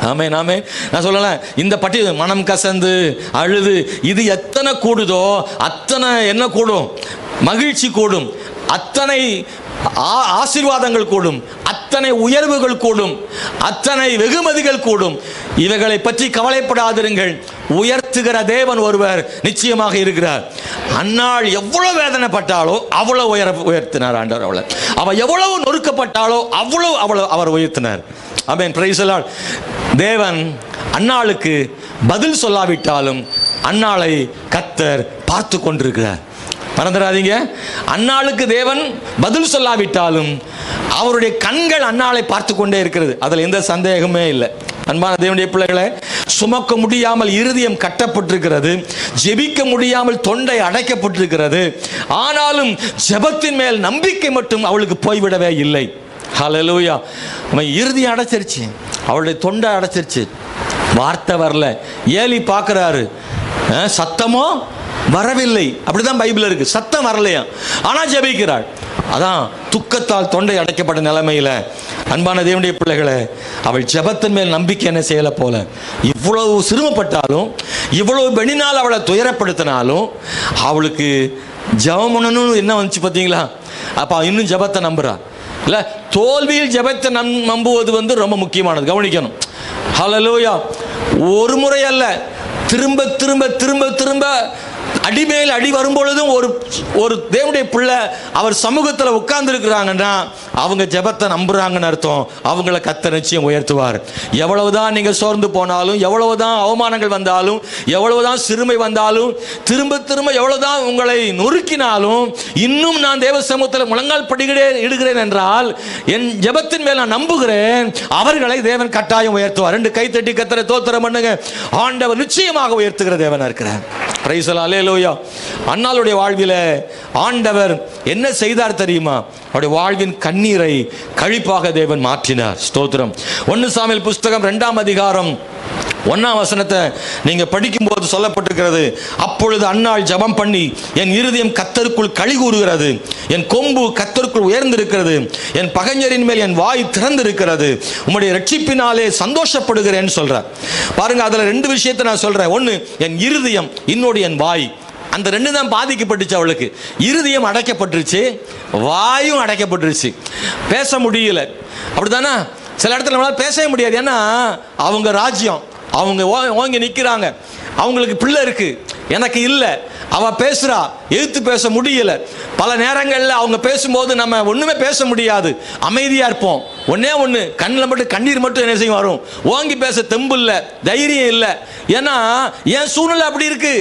ஆமென், ஆமென். நான் சொல்லலாம், இந்த பட்டி மனம் கசந்து அழுது இது எத்தனை கூடுதோ அத்தனை என்ன கூடும்? மகிழ்ச்சி கூடும், அத்தனை ஆசீர்வாதங்கள் கூடும், அத்தனை உயர்வுகள் கூடும், அத்தனை வெகுமதிகள் கூடும். இவைகளை பற்றி கவலைப்படாதிருங்கள், உயர்த்துகிற தேவன் ஒருவர் நிச்சயமாக இருக்கிறார். அன்னாள் எவ்வளவு வேதனைப்பட்டாலோ அவ்வளவு உயர்த்தினார் ஆண்டவர். அவ எவ்வளவு நொறுக்கப்பட்டாலோ அவ்வளவு அவர் உயர்த்தினார். ஆமென், பிரைஸ் தி லார்ட். தேவன் அன்னாளுக்கு பதில் சொல்லாவிட்டாலும் அன்னாளை கர்த்தர் பார்த்து கொண்டிருக்கிறார். மறந்துடாதீங்க, அன்னாளுக்கு தேவன் பதில் சொல்லாவிட்டாலும் அவருடைய கண்கள் அன்னாளை பார்த்து கொண்டே இருக்கிறது. அதில் எந்த சந்தேகமே இல்லை. அன்பான தேவனுடைய பிள்ளைகளை, சுமக்க முடியாமல் இருதயம் கட்டப்பட்டிருக்கிறது, ஜெபிக்க முடியாமல் தொண்டை அடைக்கப்பட்டிருக்கிறது. ஆனாலும் ஜெபத்தின் மேல் நம்பிக்கை மட்டும் அவளுக்கு போய்விடவே இல்லை. ஹல்லேலூயா. அவன் இருதயம் அடைச்சிருச்சு, அவளுடைய தொண்டை அடைச்சிருச்சு, வார்த்தை வரல. ஏலி பார்க்கிறாரு, சத்தமோ வரவில்லை, அப்படிதான் பைபிள் இருக்கு, சத்தம் வரலையா, ஆனா ஜெபிக்கிறாள். அதான் துக்கத்தால் தொண்டை அடைக்கப்பட்ட நிலைமையில அன்பான தேவனுடைய பிள்ளைகளை, அவள் ஜெபத்தின் மேல் நம்பிக்கை என்ன செய்யல போல. இவ்வளவு சிரமப்பட்டாலும், இவ்வளவு பெண்ணினால் அவளை துயரப்படுத்தினாலும் அவளுக்கு ஜெபம் பண்ணணும்னு என்ன வந்துச்சு பார்த்தீங்களா? அப்ப இன்னும் ஜெபத்தை நம்புறா இல்ல. தோல்வியில் ஜெபத்தை நம்புவது ரொம்ப முக்கியமானது, கவனிக்கணும். ஹல்லேலூயா. ஒரு முறை அல்ல, திரும்ப திரும்ப திரும்ப திரும்ப அடிமேல் அடி வரும்பொழுதும் ஒரு தேவனுடைய பிள்ளை அவர் சமூகத்தில் உட்கார்ந்து இருக்கிறாங்கன்னா அவங்க ஜெபத்தை நம்புறாங்கன்னு அர்த்தம். அவங்கள கர்த்தர் நிச்சயம் உயர்த்துவார். எவ்வளவுதான் நீங்க சோர்ந்து போனாலும், எவ்வளவுதான் அவமானங்கள் வந்தாலும், எவ்வளவுதான் சிறுமை வந்தாலும், திரும்ப திரும்ப எவ்வளவுதான் உங்களை நொறுக்கினாலும், இன்னும் நான் தேவ சமூகத்தில் முழங்கால் இடுகிறேன் என்றால் என் ஜெபத்தின் மேல் நான் நம்புகிறேன், அவர்களை தேவன் கட்டாயம் உயர்த்துவார். ரெண்டு கை தட்டி கர்த்தரை ஸ்தோத்திரம் பண்ணுங்க. ஆண்டவர் நிச்சயமாக உயர்த்துகிற தேவனா இருக்கிறார். பிரைஸ் அல்லேலூயா. அன்னாளுடைய வாழ்வில ஆண்டவர் என்ன செய்தார் தெரியுமா? அவருடைய வாழ்வின் கண்ணீரை கழிப்பாக தேவன் மாற்றினார். ஸ்தோத்திரம். 1 சாமுவேல் புஸ்தகம் 2ஆம் அதிகாரம் 1ஆம் வசனத்தை நீங்க படிக்கும்போது சொல்லப்பட்டிருக்கிறது, அப்பொழுது அன்னாள் ஜெபம் பண்ணி, என் இருதயம் கர்த்தருக்குள் களி கூறுகிறது, என் கொம்பு கர்த்தருக்குள் உயர்ந்திருக்கிறது, என் பகைஞரின் மேல் என் வாய் திறந்திருக்கிறது, உம்முடைய ரட்சிப்பினாலே சந்தோஷப்படுகிறேன்னு சொல்ற பாருங்க. அதுல 2 விஷயத்தை நான் சொல்றேன். ஒன்னு என் இருதயம், இன்னொரு என் வாய். அந்த 2 தான் பாதிக்கப்பட்டுச்சு அவளுக்கு. இருதயம் அடைக்கப்பட்டுருச்சு, வாயும் அடைக்கப்பட்டுருச்சு. பேச முடியல. அப்படித்தானே? சில இடத்துல நம்மளால பேசவே முடியாது. ஏன்னா அவங்க ராஜ்யம், அவங்க ஓங்கி நிற்கிறாங்க, அவங்களுக்கு பிள்ளை இருக்கு, எனக்கு இல்லை. அவ பேசுறா, எதிர்த்து பேச முடியல. பல நேரங்களில் அவங்க பேசும்போது நம்ம ஒண்ணுமே பேச முடியாது, அமைதியா இருப்போம். ஒண்ணு கண்ணில் மட்டும் கண்ணீர் மட்டும் என்ன செய்யும் வரும். ஓங்கி பேச தெம்பு இல்லை, தைரியம் இல்லை. ஏன்னா என் சூழ்நிலை அப்படி இருக்கு,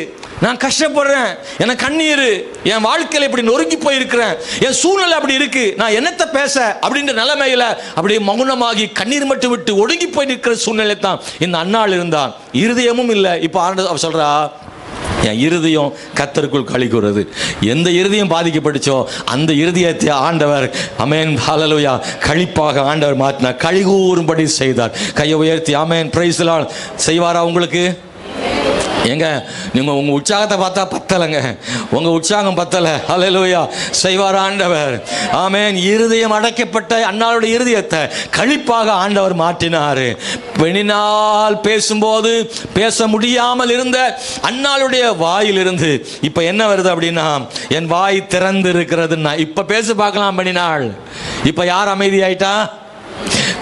நான் கஷ்டப்படுறேன், எனக்கு கண்ணீர், என் வாழ்க்கையில் இப்படி நொறுங்கி போயிருக்கிறேன், என் சூழ்நிலை அப்படி இருக்கு, நான் என்னத்தை பேச அப்படின்ற நிலைமையில அப்படியே மௌனமாகி கண்ணீர் மட்டும் விட்டு ஒடுங்கி போய் நிற்கிற சூழ்நிலை தான் இந்த அன்னாள் இருந்தான். இருதயமும் இல்லை. இப்போ அவ சொல்றா, என் இருதயம் கர்த்தருக்குள் களி கூறுகிறது. எந்த இருதயம் பாதிக்கப்பட்டுச்சோ அந்த இருதயத்தை ஆண்டவர் ஆமென் ஹல்லேலூயா களிப்பாக ஆண்டவர் மாற்றினார், களி கூறும்படி செய்தார். கையை உயர்த்தி ஆமென் பிரைஸ் தி லார்ட் செய்வாரா உங்களுக்கு? ஏங்க நீங்க உங்க உற்சாகத்தை பார்த்தா பத்தலைங்க, உங்க உற்சாகம் பத்தலை. ஹல்லேலூயா செய்வார் ஆண்டவர். ஆமென். இருதயம் அடைக்கப்பட்ட அன்னாளுடைய இருதயத்தை களிப்பாக ஆண்டவர் மாற்றினார். பெண்ணினால் பேசும்போது பேச முடியாமல் இருந்த அன்னாளுடைய வாயிலிருந்து இப்ப என்ன வருது அப்படின்னா, என் வாய் திறந்து இருக்கிறதுன்னா இப்ப பேச பார்க்கலாம். பெண்ணினாள் இப்ப யார் அமைதியாயிட்டா?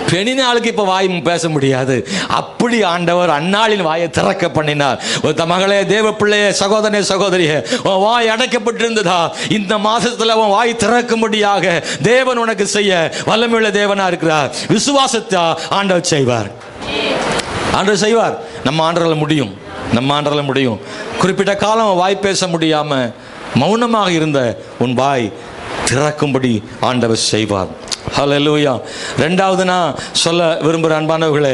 பெண்ணினாளுக்கு இப்ப வாய் பேச முடியாது. அப்படி ஆண்டவர் அன்னாளின் வாயை திறக்க பண்ணினார். ஒரு மகளே, தேவ பிள்ளையே, சகோதரனே, சகோதரியே, வாய் அடைக்கப்பட்டிருந்ததா? இந்த மாசத்துல உன் வாய் திறக்கும்படியாக தேவன் உனக்கு செய்ய வல்லமையுள்ள தேவனா இருக்கிறார். விசுவாசத்தை ஆண்டவர் செய்வார். ஆண்டவர் செய்வார். நம்ம ஆண்டவரால முடியும், நம்ம ஆண்டவரால முடியும். குறிப்பிட்ட காலம் வாய் பேச முடியாம மௌனமாக இருந்த உன் வாய் திறக்கும்படி ஆண்டவர் செய்வார். ஹல்லேலூயா. 2வது நான் சொல்ல விரும்புகிற அன்பானவர்களே,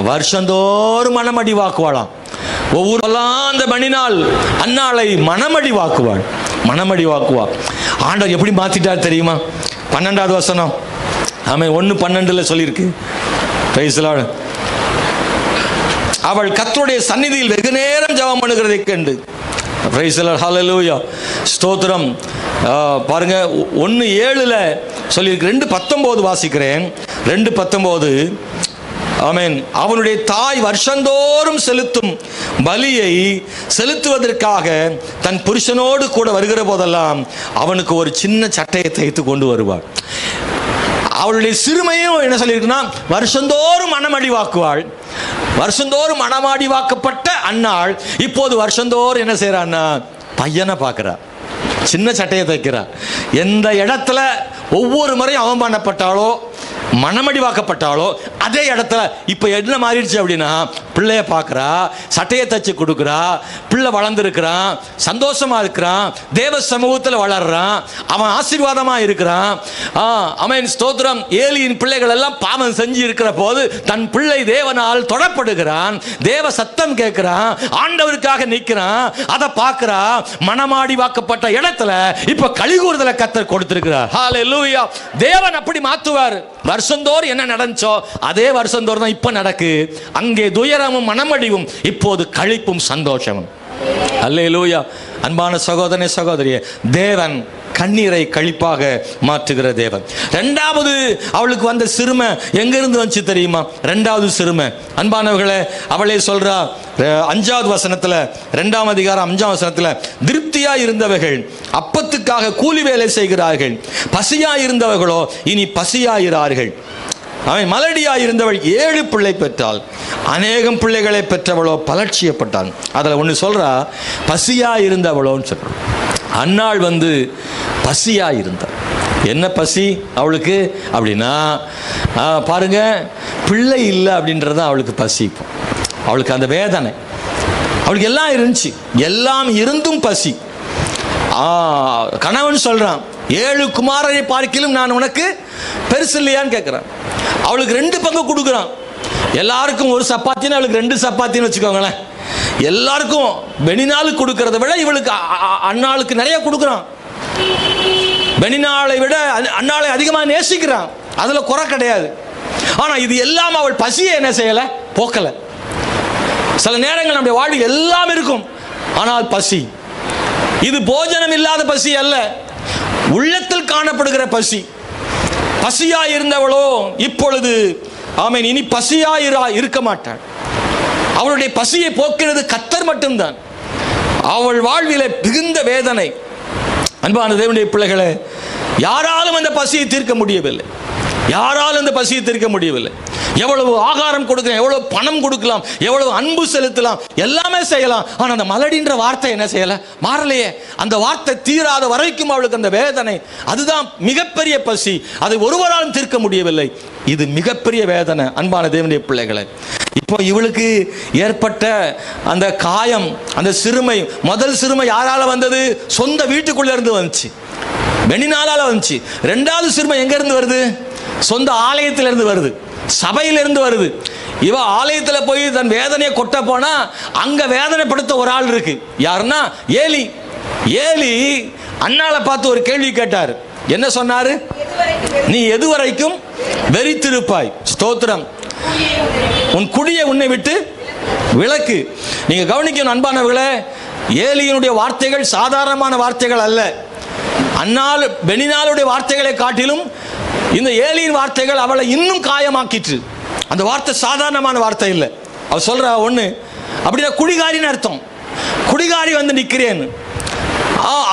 வருஷந்தோறும் மனமடி வாக்குவாளாம். ஒவ்வொரு அந்த மணிநாள் அன்னாளை மனமடி வாக்குவாள், மனமடி வாக்குவா. ஆண்டவர் எப்படி மாத்திட்டார் தெரியுமா? 12வது வசனம் ஆமென் 1:12 சொல்லியிருக்கு. Praise the Lord. அவள் கர்த்தருடைய சந்நிதியில் வெகு நேரம் ஜெபம் பண்ணுகிறதை கண்டு. Praise the Lord. ஹல்லேலூயா ஸ்தோத்திரம். பாருங்க 1:7 சொல்லியிருக்கு. 2:19 வாசிக்கிறேன். 2:19 ஆமென். அவனுடைய தாய் வருஷந்தோறும் செலுத்தும் பலியை செலுத்துவதற்காக தன் புருஷனோடு கூட வருகிற போதெல்லாம் அவனுக்கு ஒரு சின்ன சட்டையை தைத்து கொண்டு வருவாள். அவளுடைய சிறுமையும் என்ன சொல்லியிருக்குன்னா, வருஷந்தோறும் மனமடி வாக்குவாள். வருஷந்தோறும் மனமாடி வாக்கப்பட்ட அன்னாள் இப்போது வருஷந்தோறும் என்ன செய்யறான்னா, பையனை பார்க்கிறா, சின்ன சட்டையை தைக்கிறா. எந்த இடத்துல ஒவ்வொரு முறையும் அவமானப்பட்டாலோ மனமடிவாக்கப்பட்டாலோ அதே இடத்துல இப்போ என்ன மாறிடுச்சு அப்படின்னா, பிள்ளைய பார்க்குறா, சட்டையை தச்சு கொடுக்குறா, பிள்ளை வளர்ந்துருக்கிறான், சந்தோஷமா இருக்கிறான், தேவ சமூகத்தில் வளர்றான், அவன் ஆசீர்வாதமாக இருக்கிறான். அவன் ஸ்தோத்திரம். ஏலியின் பிள்ளைகள் எல்லாம் பாவம் செஞ்சு இருக்கிற போது தன் பிள்ளை தேவனால் தொடப்படுகிறான், தேவ சத்தம் கேட்கிறான், ஆண்டவருக்காக நிற்கிறான், அதை பார்க்கிறா. மனமாடி வாக்கப்பட்ட இடத்துல இப்ப கலிகூறுதலை கர்த்தர் கொடுத்திருக்கிறார். ஹல்லேலூயா. தேவன் அப்படி மாற்றுவார். வருஷந்தோறும் என்ன நடந்துச்சோ அதே வருஷந்தோறும் தான் இப்ப நடக்கு. அங்கே துயரமும் மனமடிவும் இப்போது களிப்பும் சந்தோஷமும். அல்லேலூயா. அன்பான சகோதரனே, சகோதரியே, தேவன் கண்ணீரை கழிப்பாக மாற்றுகிற தேவன். 2வது அவளுக்கு வந்த சிறுமை எங்கிருந்து வந்துச்சு தெரியுமா? 2வது சிறுமை அன்பானவர்களே, அவளே சொல்றா 5வது வசனத்துல, 2ஆம் அதிகாரம் 5ஆம் வசனத்துல, திருப்தியா இருந்தவர்கள் அப்பத்துக்காக கூலி வேலை செய்கிறார்கள், பசியா இருந்தவர்களோ இனி பசியாயிரார்கள். அவன் மலடியாய் இருந்தவள் 7 பிள்ளை பெற்றாள். அநேகம் பிள்ளைகளை பெற்றவளோ பலட்சியப்பட்டான். அதில் ஒன்று சொல்றா, பசியாய் இருந்தவளோன்னு சொல்றான். அன்னாள் பசியாய் இருந்தாள். என்ன பசி அவளுக்கு அப்படின்னா, பாருங்க, பிள்ளை இல்லை அப்படின்றது தான் அவளுக்கு பசி. இப்போ அவளுக்கு அந்த வேதனை. அவளுக்கு எல்லாம் இருந்துச்சு, எல்லாம் இருந்தும் பசி. கணவன் சொல்றான், 7 குமாரரை பார்க்கிலும் நான் உனக்கு பெருசு இல்லையான்னு கேட்குறான். அவளுக்கு 2 பங்கு கொடுக்குறான். எல்லாருக்கும் 1 சப்பாத்தின்னு அவளுக்கு 2 சப்பாத்தின்னு வச்சுக்கோங்களேன். எல்லாருக்கும் பெனினாலுக்கு கொடுக்கறத விட இவளுக்கு அன்னாளுக்கு நிறைய கொடுக்குறான். பெனினாளை விட அன்னாளை அதிகமாக நேசிக்கிறான், அதுல குறை கிடையாது. ஆனா இது எல்லாம் அவள் பசியை என்ன செய்யல, போக்கல. சில நேரங்கள் நம்முடைய வாழ்வில் எல்லாம் இருக்கும், ஆனால் பசி. இது போஜனம் இல்லாத பசி அல்ல, உள்ளத்தில் காணப்படுகிற பசி. பசியா இருந்தவளோ இப்பொழுது ஆமென் இனி பசியா இருக்க மாட்டாள். அவளுடைய பசியை போக்கிறது கர்த்தர் மட்டும்தான். அவள் வாழ்விலே மிகுந்த வேதனை. அன்பான தேவனுடைய பிள்ளைகளே, யாராலும் அந்த பசியை தீர்க்க முடியவில்லை. யாராலும் அந்த பசியை தீர்க்க முடியவில்லை. எவ்வளவு ஆகாரம் கொடுக்கலாம், எவ்வளவு பணம் கொடுக்கலாம், எவ்வளவு அன்பு செலுத்தலாம், எல்லாமே செய்யலாம். ஆனால் அந்த மலடின்ற வார்த்தை என்ன செய்யல, மாறலையே. அந்த வார்த்தை தீராத வரைக்கும் அவளுக்கு அந்த வேதனை. அதுதான் மிகப்பெரிய பசி. அதை ஒருவராலும் தீர்க்க முடியவில்லை. இது மிகப்பெரிய வேதனை. அன்பான தேவனுடைய பிள்ளைகளை, இப்போ இவளுக்கு ஏற்பட்ட அந்த காயம், அந்த சிறுமை, முதல் சிறுமை யாரால வந்தது? சொந்த வீட்டுக்குள்ள இருந்து வந்துச்சு, பெனினாலால வந்துச்சு. 2வது சிறுமை எங்க இருந்து வருது? சொந்த ஆலயத்திலிருந்து வருது, சபையிலிருந்து வருது. இவ ஆலயத்தில் போய் தன் வேதனையை கொட்ட போனா அங்க வேதனைப்படுத்த ஒரு ஆள் இருக்கு. யாருன்னா ஏலி. ஏலி அன்னாளை பார்த்து ஒரு கேள்வி கேட்டார். என்ன சொன்னாரு? நீ எதுவரைக்கும் வெறித்திருப்பாய்? ஸ்தோத்திரம். உன் குடியை உன்னை விட்டு விலக்கு. நீங்க கவனிக்கணும் அன்பானவர்களே, ஏலியினுடைய வார்த்தைகள் சாதாரணமான வார்த்தைகள் அல்ல. அன்னாள் பெனினாளுடைய வார்த்தைகளை காட்டிலும் இந்த ஏலியின் வார்த்தைகள் அவளை இன்னும் காயமாக்கிற்று. அந்த வார்த்தை சாதாரணமான வார்த்தை இல்லை. அவ சொல்ற ஒண்ணு, அப்படின்னா குடிகாரின்னு அர்த்தம். குடிகாரி நிக்கிறேன்னு.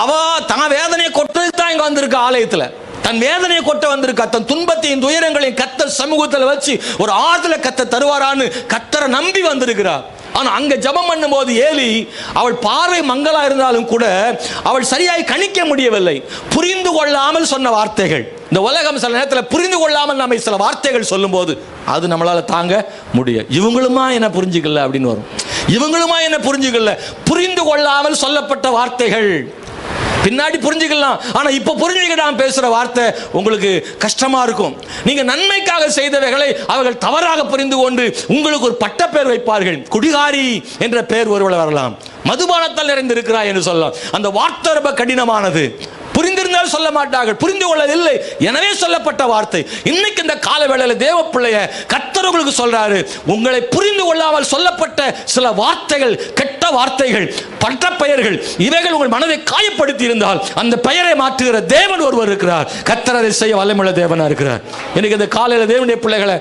அவ தன் வேதனையை கொட்டதுக்கு தான் இங்க வந்திருக்க. ஆலயத்துல தன் வேதனையை கொட்ட வந்திருக்கா. தன் துன்பத்தையும் துயரங்களையும் கர்த்தர் சமூகத்தில் வச்சு ஒரு ஆறுதல கர்த்தர் தருவாரான்னு கர்த்தரை நம்பி வந்திருக்கிறார். ஆனா அங்க ஜெபம் பண்ணும் போது ஏலி, அவள் பார்வை மங்களா இருந்தாலும் கூட அவள் சரியாய் கணிக்க முடியவில்லை. புரிந்து கொள்ளாமல் சொன்ன வார்த்தைகள். இந்த உலகம் சில நேரத்தில் புரிந்து கொள்ளாமல் நம்ம சில வார்த்தைகள் சொல்லும் போது அது நம்மளால தாங்க முடியும். இவங்களுமா என்ன புரிஞ்சுக்கல அப்படின்னு வரும். இவங்களுமா என்ன புரிஞ்சுக்கல. புரிந்து கொள்ளாமல் சொல்லப்பட்ட வார்த்தைகள் பின்னாடி புரிஞ்சுக்கலாம். ஆனா இப்ப புரிஞ்சுக்கிட்டாம பேசுற வார்த்தை உங்களுக்கு கஷ்டமா இருக்கும். நீங்க நன்மைக்காக செய்தவைகளை அவர்கள் தவறாக புரிந்து கொண்டு உங்களுக்கு ஒரு பட்ட பெயர் வைப்பார்கள். குடிகாரி என்ற பெயர் ஒருவரை வரலாம். மதுபானத்தால் நிறைந்திருக்கிறாய் என்று சொல்லலாம். அந்த வார்த்தை ரொம்ப கடினமானது. புரிந்திருந்தால் சொல்ல மாட்டார்கள், புரிந்து கொள்ளவில்லை, எனவே சொல்லப்பட்ட வார்த்தை. இன்னைக்கு இந்த கால வேளையில தேவ பிள்ளைய கர்த்தர் உங்களுக்கு சொல்றாரு, உங்களை புரிந்து கொள்ளாமல் சொல்லப்பட்ட சில வார்த்தைகள், கெட்ட வார்த்தைகள், பட்ட பெயர்கள், இவைகள் உங்கள் மனதை காயப்படுத்தி இருந்தால் அந்த பெயரை மாற்றுகிற தேவன் ஒருவர் இருக்கிறார். கர்த்தர் அதை செய்ய வல்லமையுள்ள தேவனா இருக்கிறார். இன்னைக்கு இந்த காலையில தேவனுடைய பிள்ளைகளை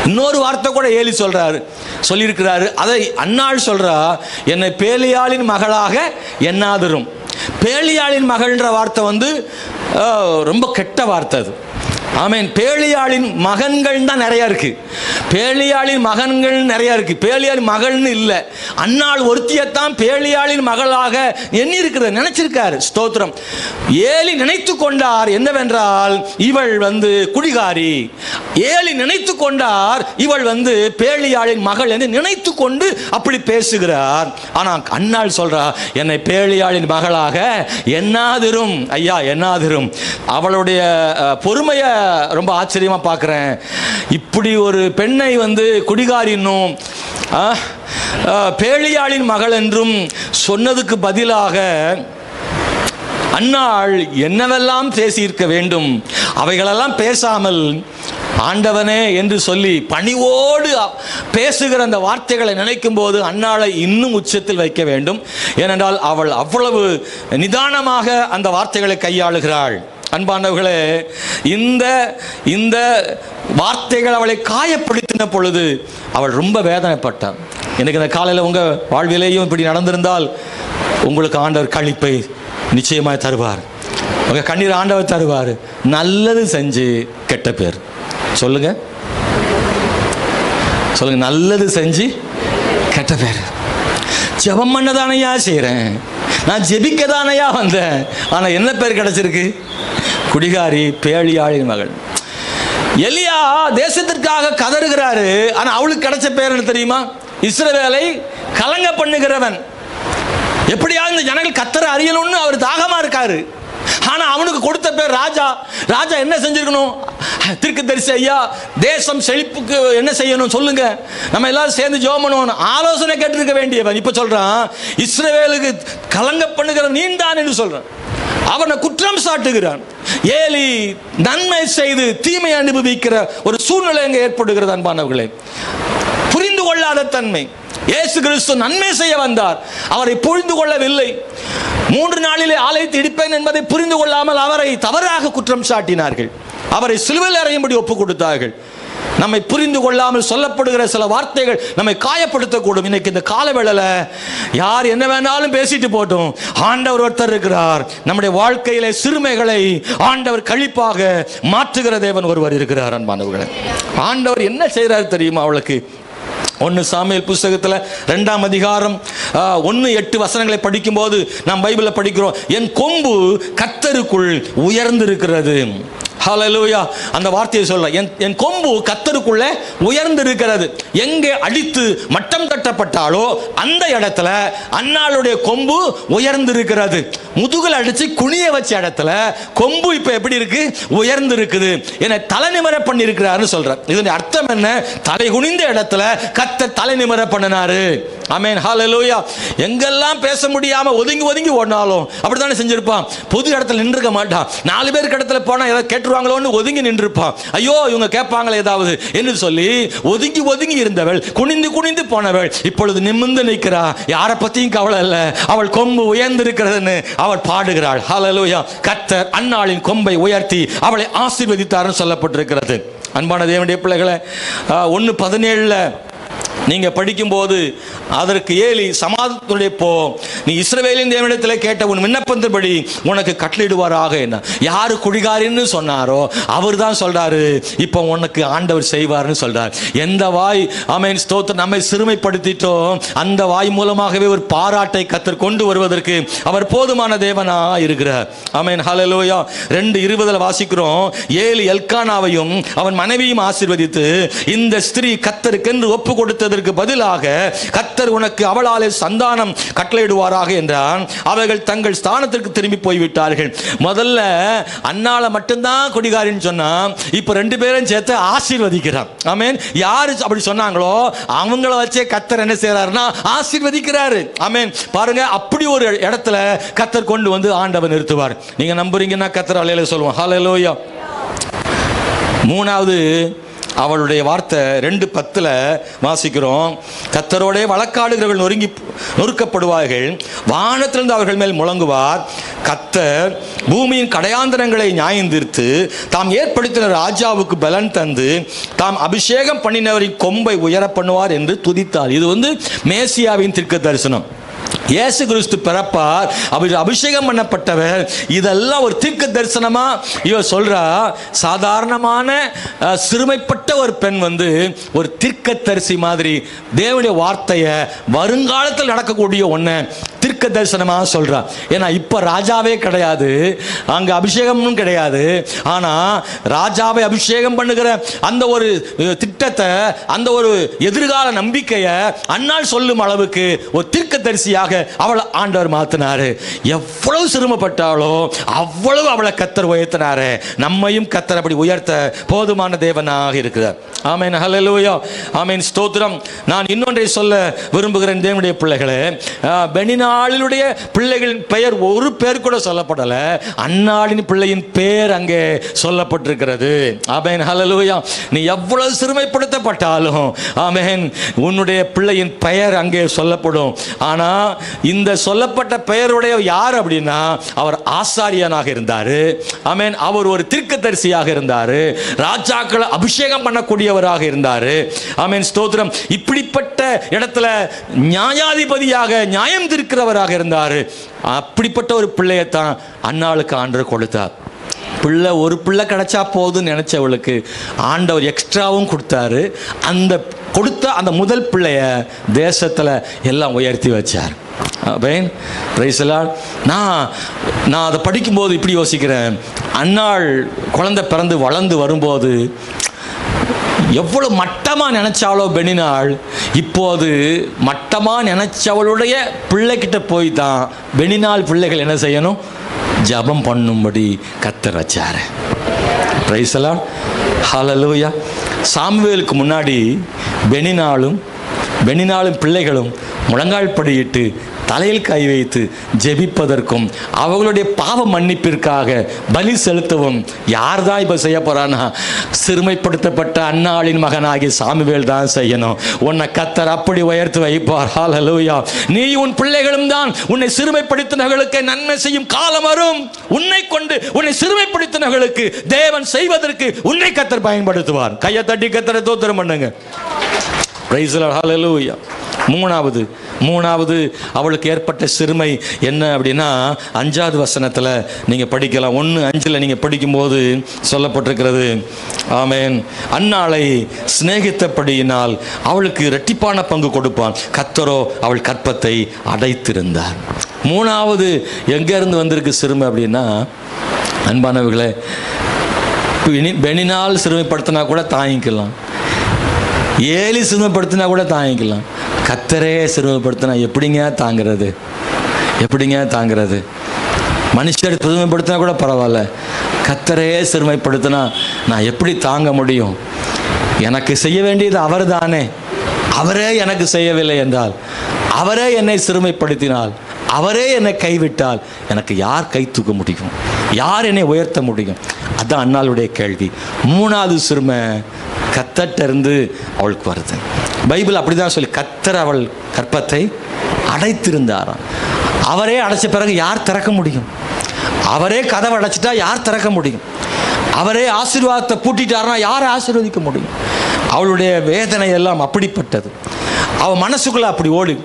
இன்னொரு வார்த்தை கூட ஏலி சொல்லியிருக்கிறாரு. அதை அன்னாள் சொல்றா, என்னை பேலியாளின் மகளாக எண்ணாதிரும். பேலியாளின் மகள்ன்ற வார்த்தை ரொம்ப கெட்ட வார்த்தை அது. ஆமென். பேலியாளின் மகன்கள் தான் நிறைய இருக்கு. பேலியாளின் மகன்கள் நிறைய இருக்கு. பேலியாளின் மகள்னு இல்லை. அன்னாள் ஒருத்தியத்தான் பேலியாளின் மகளாக எண்ணி இருக்கிறது, நினைச்சிருக்காரு. ஸ்தோத்திரம். ஏலி நினைத்து கொண்டார் என்னவென்றால் இவள் குடிகாரி. ஏலி நினைத்து கொண்டார் இவள் பேலியாளின் மகள் என்று நினைத்து கொண்டு அப்படி பேசுகிறார். ஆனா அன்னாள் சொல்றா, என்னை பேலியாளின் மகளாக எண்ணாதிரும். ஐயா, எண்ணாதிரும். அவளுடைய பொறுமைய ரொம்ப ஆச்சரியமா பார்க்கிறேன். இப்படி ஒரு பெண்ணை குடிகாரின்னும் பேலியாளின் மகள் என்றும் சொன்னதுக்கு பதிலாக அன்னாள் என்னவெல்லாம் பேசியிருக்க வேண்டும். அவைகளெல்லாம் பேசாமல் ஆண்டவனே என்று சொல்லி பணிவோடு பேசுகிற அந்த வார்த்தைகளை நினைக்கும் போது அன்னாளை இன்னும் உச்சத்தில் வைக்க வேண்டும். ஏனென்றால் அவள் அவ்வளவு நிதானமாக அந்த வார்த்தைகளை கையாளுகிறாள். அன்பானவர்களே, இந்த வார்த்தைகள் அவளை காயப்படுத்தின பொழுது அவள் ரொம்ப வேதனைப்பட்டாள். எனக்கு இந்த காலையில் உங்க வாழ்விலேயும் இப்படி நடந்திருந்தால் உங்களுக்கு ஆண்டவர் களிப்பை நிச்சயமாய் தருவார். உங்க கண்ணீர் ஆண்டவர் தருவார். நல்லது செஞ்சு கெட்ட பேர், சொல்லுங்க சொல்லுங்க. நல்லது செஞ்சு கெட்ட பேர். ஜெபம் பண்ணதானையா செய்கிறேன், நான் ஜெபிக்க தானையா வந்தேன், ஆனால் என்ன பேர் கிடைச்சிருக்கு? குடிகாரி, பேழியாளின் மகள். எலியா தேசத்திற்காக கதறுகிறாரு, ஆனால் அவளுக்கு கிடைச்ச பேர் என்ன தெரியுமா? இஸ்ரவேலை கலங்க பண்ணுகிறவன். எப்படியாவது இந்த ஜனங்கள் கத்தரை அறியணும்னு அவர் தாகமா இருக்காரு. ஆனா அவனுக்கு கொடுத்த பேர் ராஜா. ராஜா என்ன செஞ்சிருக்கணும்? தீர்க்கதரிசி ஐயா, தேசம் செழிப்புக்கு என்ன செய்யணும் சொல்லுங்க, நம்ம எல்லாரும் சேர்ந்து ஜெபம் பண்ணுவோம் ஆலோசனை கேட்டிருக்க வேண்டியவன் இப்ப சொல்றான், இஸ்ரவேலுக்கு கலங்க பண்ணுகிற நீந்தான் என்று சொல்றான். அவனை குற்றம் சாட்டுகிறான். ஏலி நன்மை செய்து தீமை அனுபவிக்கிற ஒரு சூழ்நிலை அங்கே ஏற்படுகிறது. அன்பானவர்களே, புரிந்து கொள்ளாத தன்மை. இயேசு கிறிஸ்து நன்மை செய்ய வந்தார், அவரை புரிந்து கொள்ளவில்லை. 3 நாளிலே ஆலயத்தை இடிப்பேன் என்பதை புரிந்து கொள்ளாமல் அவரை தவறாக குற்றம் சாட்டினார்கள். அவரை சிலுவையில் அறையும்படி ஒப்புக் கொடுத்தார்கள். நம்மை புரிந்து கொள்ளாமல் சொல்லப்படுகிற சில வார்த்தைகள் நம்மை காயப்படுத்தக்கூடும். இன்னைக்கு இந்த காலவேளையில யார் என்ன வேணாலும் பேசிட்டு போட்டும், ஆண்டவர் ஒருத்தர் இருக்கிறார். நம்முடைய வாழ்க்கையிலே சிறுமைகளை ஆண்டவர் கழிப்பாக மாற்றுகிற தேவன் ஒருவர் இருக்கிறார். அன்பானவர்களே, ஆண்டவர் என்ன செய்கிறார் தெரியுமா? அவளுக்கு 1 சாமுவேல் புஸ்தகத்தில் 2ஆம் அதிகாரம் 1-8 வசனங்களை படிக்கும்போது நாம் பைபிளில் படிக்கிறோம், என் கொம்பு கர்த்தருக்குள் உயர்ந்திருக்கிறது. ஹல்லேலூயா. அந்த வார்த்தையை சொல்ல, என் கொம்பு கர்த்தருக்குள்ளே உயர்ந்திருக்கிறது. எங்கே அடித்து மட்டம் தட்டப்பட்டாலோ அந்த இடத்துல அன்னாளுடைய கொம்பு உயர்ந்திருக்கிறது. முதுகில் அடிச்சு குனிய வச்ச இடத்துல கொம்பு இப்ப எப்படி இருக்கு? உயர்ந்திருக்குது. என்னை தலை நிமிர பண்ணி இருக்கிறாரு சொல்றார். இதன் அர்த்தம் என்ன? தலை குனிந்த இடத்துல கர்த்தர் தலை நிமிர பண்ணினாரு. ஆமென், ஹல்லேலூயா. எங்கெல்லாம் பேச முடியாம ஒதுங்கி ஒதுங்கி ஓடினாலும் அப்படித்தானே செஞ்சிருப்பான். பொது இடத்துல நின்றுக்க மாட்டான். 4 பேருக்கு இடத்துல போனா ஏதாவது கேட்டுருவாங்களோன்னு ஒதுங்கி நின்றுப்பான். ஐயோ இவங்க கேட்பாங்களே ஏதாவது என்று சொல்லி ஒதுங்கி ஒதுங்கி இருந்தவள், குனிந்து குனிந்து போனவள் இப்பொழுது நிமிர்ந்து நிற்கிறா. யாரை பத்தியும் கவலை இல்லை, அவள் கொம்பு உயர்ந்திருக்கிறதுன்னு அவள் பாடுகிறாள். ஹல்லேலூயா. கர்த்தர் அன்னாளின் கொம்பை உயர்த்தி அவளை ஆசீர்வதித்தார்னு சொல்லப்பட்டிருக்கிறது. அன்பான தேவனுடைய பிள்ளைகளை, 1:17 நீங்க படிக்கும்போது அதற்கு ஏலி, சமாதானத்துடைய போ, நீ இஸ்ரவேலின் தேவனிடத்தில் கேட்ட உன் விண்ணப்பத்தின்படி உனக்கு கட்டளையிடுவாராக. என்ன யாரு குடிகாரின்னு சொன்னாரோ அவர் தான் சொல்றாரு, இப்போ உனக்கு ஆண்டவர் செய்வார்னு சொல்றார். எந்த வாய் ஆமென் ஸ்தோத்திரம் நம்மை சிறுமைப்படுத்திட்டோம், அந்த வாய் மூலமாகவே ஒரு பாராட்டை கர்த்தர் கொண்டு வருவதற்கு அவர் போதுமான தேவனா இருக்கிறார். ஆமென், ஹல்லேலூயா. 2:20 வாசிக்கிறோம், ஏலி எல்கானாவையும் அவன் மனைவியும் ஆசீர்வதித்து இந்த ஸ்திரீ கர்த்தருக்கென்று ஒப்பு கொடுத்ததற்கு பதிலாக கர்த்தர் உனக்கு அவளாலே சந்தானம் கட்டளையிடுவாராக என்றான். அவர்கள் தங்கள் ஸ்தானத்திற்கு திரும்பி போய்விட்டார்கள். முதல்ல அன்னாளை மட்டும்தான் குடிகாரின்னு சொன்னா, இப்ப 2 பேரும் சேர்த்து ஆசீர்வதிக்கிறான். ஆமென். யாரு அப்படி சொன்னாங்களோ அவங்கள வச்சே கர்த்தர் என்ன செய்யறாருன்னா ஆசீர்வதிக்கிறாரு. ஆமென். பாருங்க, அப்படி ஒரு இடத்துல கர்த்தர் கொண்டு வந்து ஆண்டவர் நிறுத்துவார். நீங்க நம்புறீங்கன்னா கர்த்தர் அல்லேலூயா சொல்லுவோம். ஹல்லேலூயா. 3வது அவளுடைய வார்த்தை 2:10 வாசிக்கிறோம், கர்த்தரோடே வழக்காடுகிறவர்கள் நொறுக்கப்படுவார்கள், வானத்திலிருந்து அவர்கள் மேல் முழங்குவார். கர்த்தர் பூமியின் கடையாந்தரங்களை நியாயம் தீர்த்து தாம் ஏற்படுத்தின ராஜாவுக்கு பலன் தந்து தாம் அபிஷேகம் பண்ணினவரின் கொம்பை உயர பண்ணுவார் என்று துதித்தார். இது மேசியாவின் தீர்க்க தரிசனம். இயேசு கிறிஸ்து பிறப்பார், அவர் அபிஷேகம் பண்ணப்பட்டவர். இதெல்லாம் ஒரு தீர்க்க தரிசனமா இவர் சொல்றா. சாதாரணமான சிறுமைப்பட்ட ஒரு பெண் ஒரு தீர்க்க தரிசி மாதிரி தேவனுடைய வார்த்தையை வருங்காலத்தில் நடக்கக்கூடிய ஒண்ணு தீர்க்க தரிசனமா சொல்றா. ஏன்னா இப்ப ராஜாவே கிடையாது, அங்க அபிஷேகமும் கிடையாது. ஆனா ராஜாவை அபிஷேகம் பண்ணுகிற அந்த ஒரு திட்டத்தை, அந்த ஒரு எதிர்கால நம்பிக்கையை அன்னாள் சொல்லும் அளவுக்கு ஒரு தீர்க்க தரிசியாக அவளை ஆண்டவர் மாத்தினாரு. எவ்வளவு சிரமப்பட்டாலோ அவ்வளவு அவளை கர்த்தர் உயர்த்தினாரு. நம்மையும் கர்த்தர் அப்படி உயர்த்த போதுமான தேவனாக இருக்கிறார். ஆமென், ஹல்லேலூயா. ஆமென், ஸ்தோத்திரம். நான் இன்னொன்றை சொல்ல விரும்புகிறேன் தேவனுடைய பிள்ளைகளே. பெனினாளுடைய பிள்ளைகளின் பெயர் ஒரு பேர் கூட சொல்லப்படல, அன்னாளின் பிள்ளையின் பெயர் அங்கே சொல்லப்பட்டிருக்கிறது. ஆமென், ஹல்லேலூயா. நீ எவ்வளவு சிறுமைப்படுத்தப்பட்டாலும் ஆமென், உன்னுடைய பிள்ளையின் பெயர் அங்கே சொல்லப்படும். ஆனா இந்த சொல்லப்பட்ட பெயருடைய யார் அப்படின்னா அவர் ஆசாரியனாக இருந்தாரு. ஆமென். அவர் ஒரு தீர்க்கதரிசியாக இருந்தாரு, ராஜாக்களை அபிஷேகம் பண்ணக்கூடியவராக இருந்தாரு. ஆமென், ஸ்தோத்திரம். இப்படிப்பட்ட இடத்துல நியாயாதிபதியாக நியாயம் தீர்க்கிறவராக இருந்தாரு. அப்படிப்பட்ட ஒரு பிள்ளையத்தான் அன்னாளுக்கு ஆண்டவர் கொடுத்தார். பிள்ளை ஒரு பிள்ளை கிடைச்சா போதுன்னு நினைச்சவளுக்கு ஆண்டவர் எக்ஸ்ட்ராவும் கொடுத்தாரு. அந்த கொடுத்த அந்த முதல் பிள்ளைய தேசத்தில் எல்லாம் உயர்த்தி வச்சார். நான் அதை படிக்கும்போது இப்படி யோசிக்கிறேன். அன்னாள் குழந்தை பிறந்து வளர்ந்து வரும்போது எவ்வளவு மட்டமாக நினைச்சாலோ பெனினாள், இப்போது மட்டமாக நினைச்சவளுடைய பிள்ளைகிட்ட போய் தான் பெனினாள் பிள்ளைகள் என்ன செய்யணும், ஜபம் பண்ணும்படி கர்த்தர் வச்சாரு. பிரைஸ் தி லார்ட், ஹல்லேலூயா. சாமுவேலுக்கு முன்னாடி பெனினாளும் பிள்ளைகளும் முழங்கால் படியிட்டு தலையில் கை வைத்து ஜெபிப்பதற்கும் அவர்களுடைய பாவ மன்னிப்பிற்காக பலி செலுத்தவும் யார் தான் இப்போ செய்ய போறானா, சிறுமைப்படுத்தப்பட்ட அன்னாளின் மகனாகிய சாமுவேல் தான் செய்யணும். உன்னை கர்த்தர் அப்படி உயர்த்தி வைப்பார். ஹல்லேலூயா. நீ உன் பிள்ளைகளும் தான் உன்னை சிறுமைப்படுத்தினவர்களுக்கு நன்மை செய்யும் காலம் வரும். உன்னை கொண்டு உன்னை சிறுமைப்படுத்தினவர்களுக்கு தேவன் செய்வதற்கு உன்னை கர்த்தர் பயன்படுத்துவார். கையை தட்டி கர்த்தரை ஸ்தோத்திரம் பண்ணுங்க. பிரைஸ் தி லார்ட், ஹல்லேலூயா. மூணாவது அவளுக்கு ஏற்பட்ட சிறுமை என்ன அப்படின்னா 5வது வசனத்தில் நீங்கள் படிக்கலாம். 1:5 நீங்கள் படிக்கும்போது சொல்லப்பட்டிருக்கிறது. ஆமென். அன்னாளை சிநேகித்தபடியினால் அவளுக்கு இரட்டிப்பான பங்கு கொடுப்பான், கர்த்தரோ அவள் கற்பத்தை அடைத்திருந்தார். 3வது எங்கேருந்து வந்திருக்கு சிறுமை அப்படின்னா, அன்பானவர்களே, பெனினால் சிறுமைப்படுத்தினா கூட தாங்கிக்கலாம், ஏலி சிறுமைப்படுத்தினா கூட தாங்கிக்கலாம், கர்த்தரே சிறுமைப்படுத்தினா எப்படிங்க தாங்கிறது? மனுஷர் சிறுமைப்படுத்தினா கூட பரவாயில்ல, கர்த்தரே சிறுமைப்படுத்தினா நான் எப்படி தாங்க முடியும்? எனக்கு செய்ய வேண்டியது அவர் தானே. அவரே எனக்கு செய்யவில்லை என்றால், அவரே என்னை சிறுமைப்படுத்தினால், அவரே என்னை கைவிட்டால் எனக்கு யார் கை தூக்க முடியும்? யார் என்னை உயர்த்த முடியும்? அதுதான் அன்னாளுடைய கேள்வி. 3வது சிறுமை கர்த்தரிலிருந்து அவளுக்கு வருது. பைபிள் அப்படிதான் சொல்லி, கர்த்தர் அவள் கற்பத்தை அடைத்திருந்தாராம். அவரே அடைச்ச பிறகு யார் திறக்க முடியும்? அவரே கதவை அடைச்சிட்டா யார் திறக்க முடியும்? அவரே ஆசீர்வாதத்தை பூட்டிட்டாருன்னா யாரை ஆசீர்வதிக்க முடியும்? அவளுடைய வேதனை எல்லாம் அப்படிப்பட்டது. அவள் மனசுக்குள்ள அப்படி ஓடி,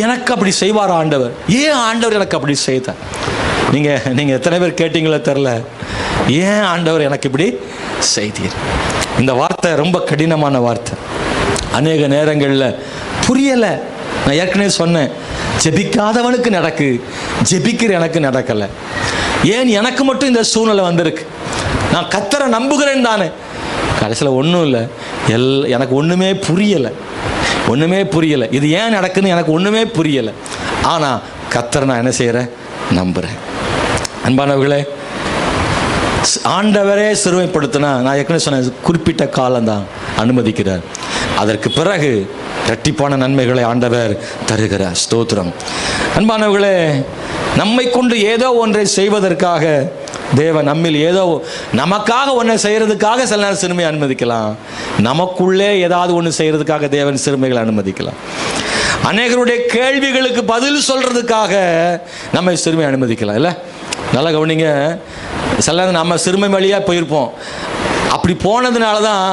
எனக்கு அப்படி செய்வார் ஆண்டவர், ஏன் ஆண்டவர் எனக்கு அப்படி செய்தார்? நீங்கள் எத்தனை பேர் கேட்டீங்களோ தெரில, ஏன் ஆண்டவர் எனக்கு இப்படி செய்தீர்? இந்த வார்த்தை ரொம்ப கடினமான வார்த்தை. அநேக நேரங்களில் புரியலை. நான் ஏற்கனவே சொன்னேன், ஜெபிக்காதவனுக்கு நடக்கு, ஜெபிக்கிற எனக்கு நடக்கலை. ஏன் எனக்கு மட்டும் இந்த சூழ்நிலை வந்திருக்கு? நான் கர்த்தரை நம்புகிறேன் தானே. கடைசியில் ஒன்றும் இல்லை, எனக்கு ஒன்றுமே புரியலை. இது ஏன் நடக்குன்னு எனக்கு ஒன்றுமே புரியலை. ஆனால் கர்த்தரை நான் என்ன செய்கிறேன், நம்புகிறேன். அன்பானவர்களே, ஆண்டவரே சிறுமைப்படுத்தினா, நான் ஏற்கனவே சொன்ன குறிப்பிட்ட காலம்தான் அனுமதிக்கிறார். அதற்கு பிறகு இரட்டிப்பான நன்மைகளை ஆண்டவர் தருகிறார். ஸ்தோத்திரம். அன்பானவர்களே, நம்மை கொண்டு ஏதோ ஒன்றை செய்வதற்காக தேவன் நம்மில் ஏதோ நமக்காக ஒன்றை செய்கிறதுக்காக சில நேரம் சிறுமை அனுமதிக்கலாம். நமக்குள்ளே ஏதாவது ஒன்று செய்கிறதுக்காக தேவன் சிறுமைகளை அனுமதிக்கலாம். அநேகருடைய கேள்விகளுக்கு பதில் சொல்கிறதுக்காக நம்ம சிறுமை அனுமதிக்கலாம். இல்லை, நல்லா கவனிங்க. சில நம்ம சிறுமை வழியாக போயிருப்போம். அப்படி போனதுனால தான்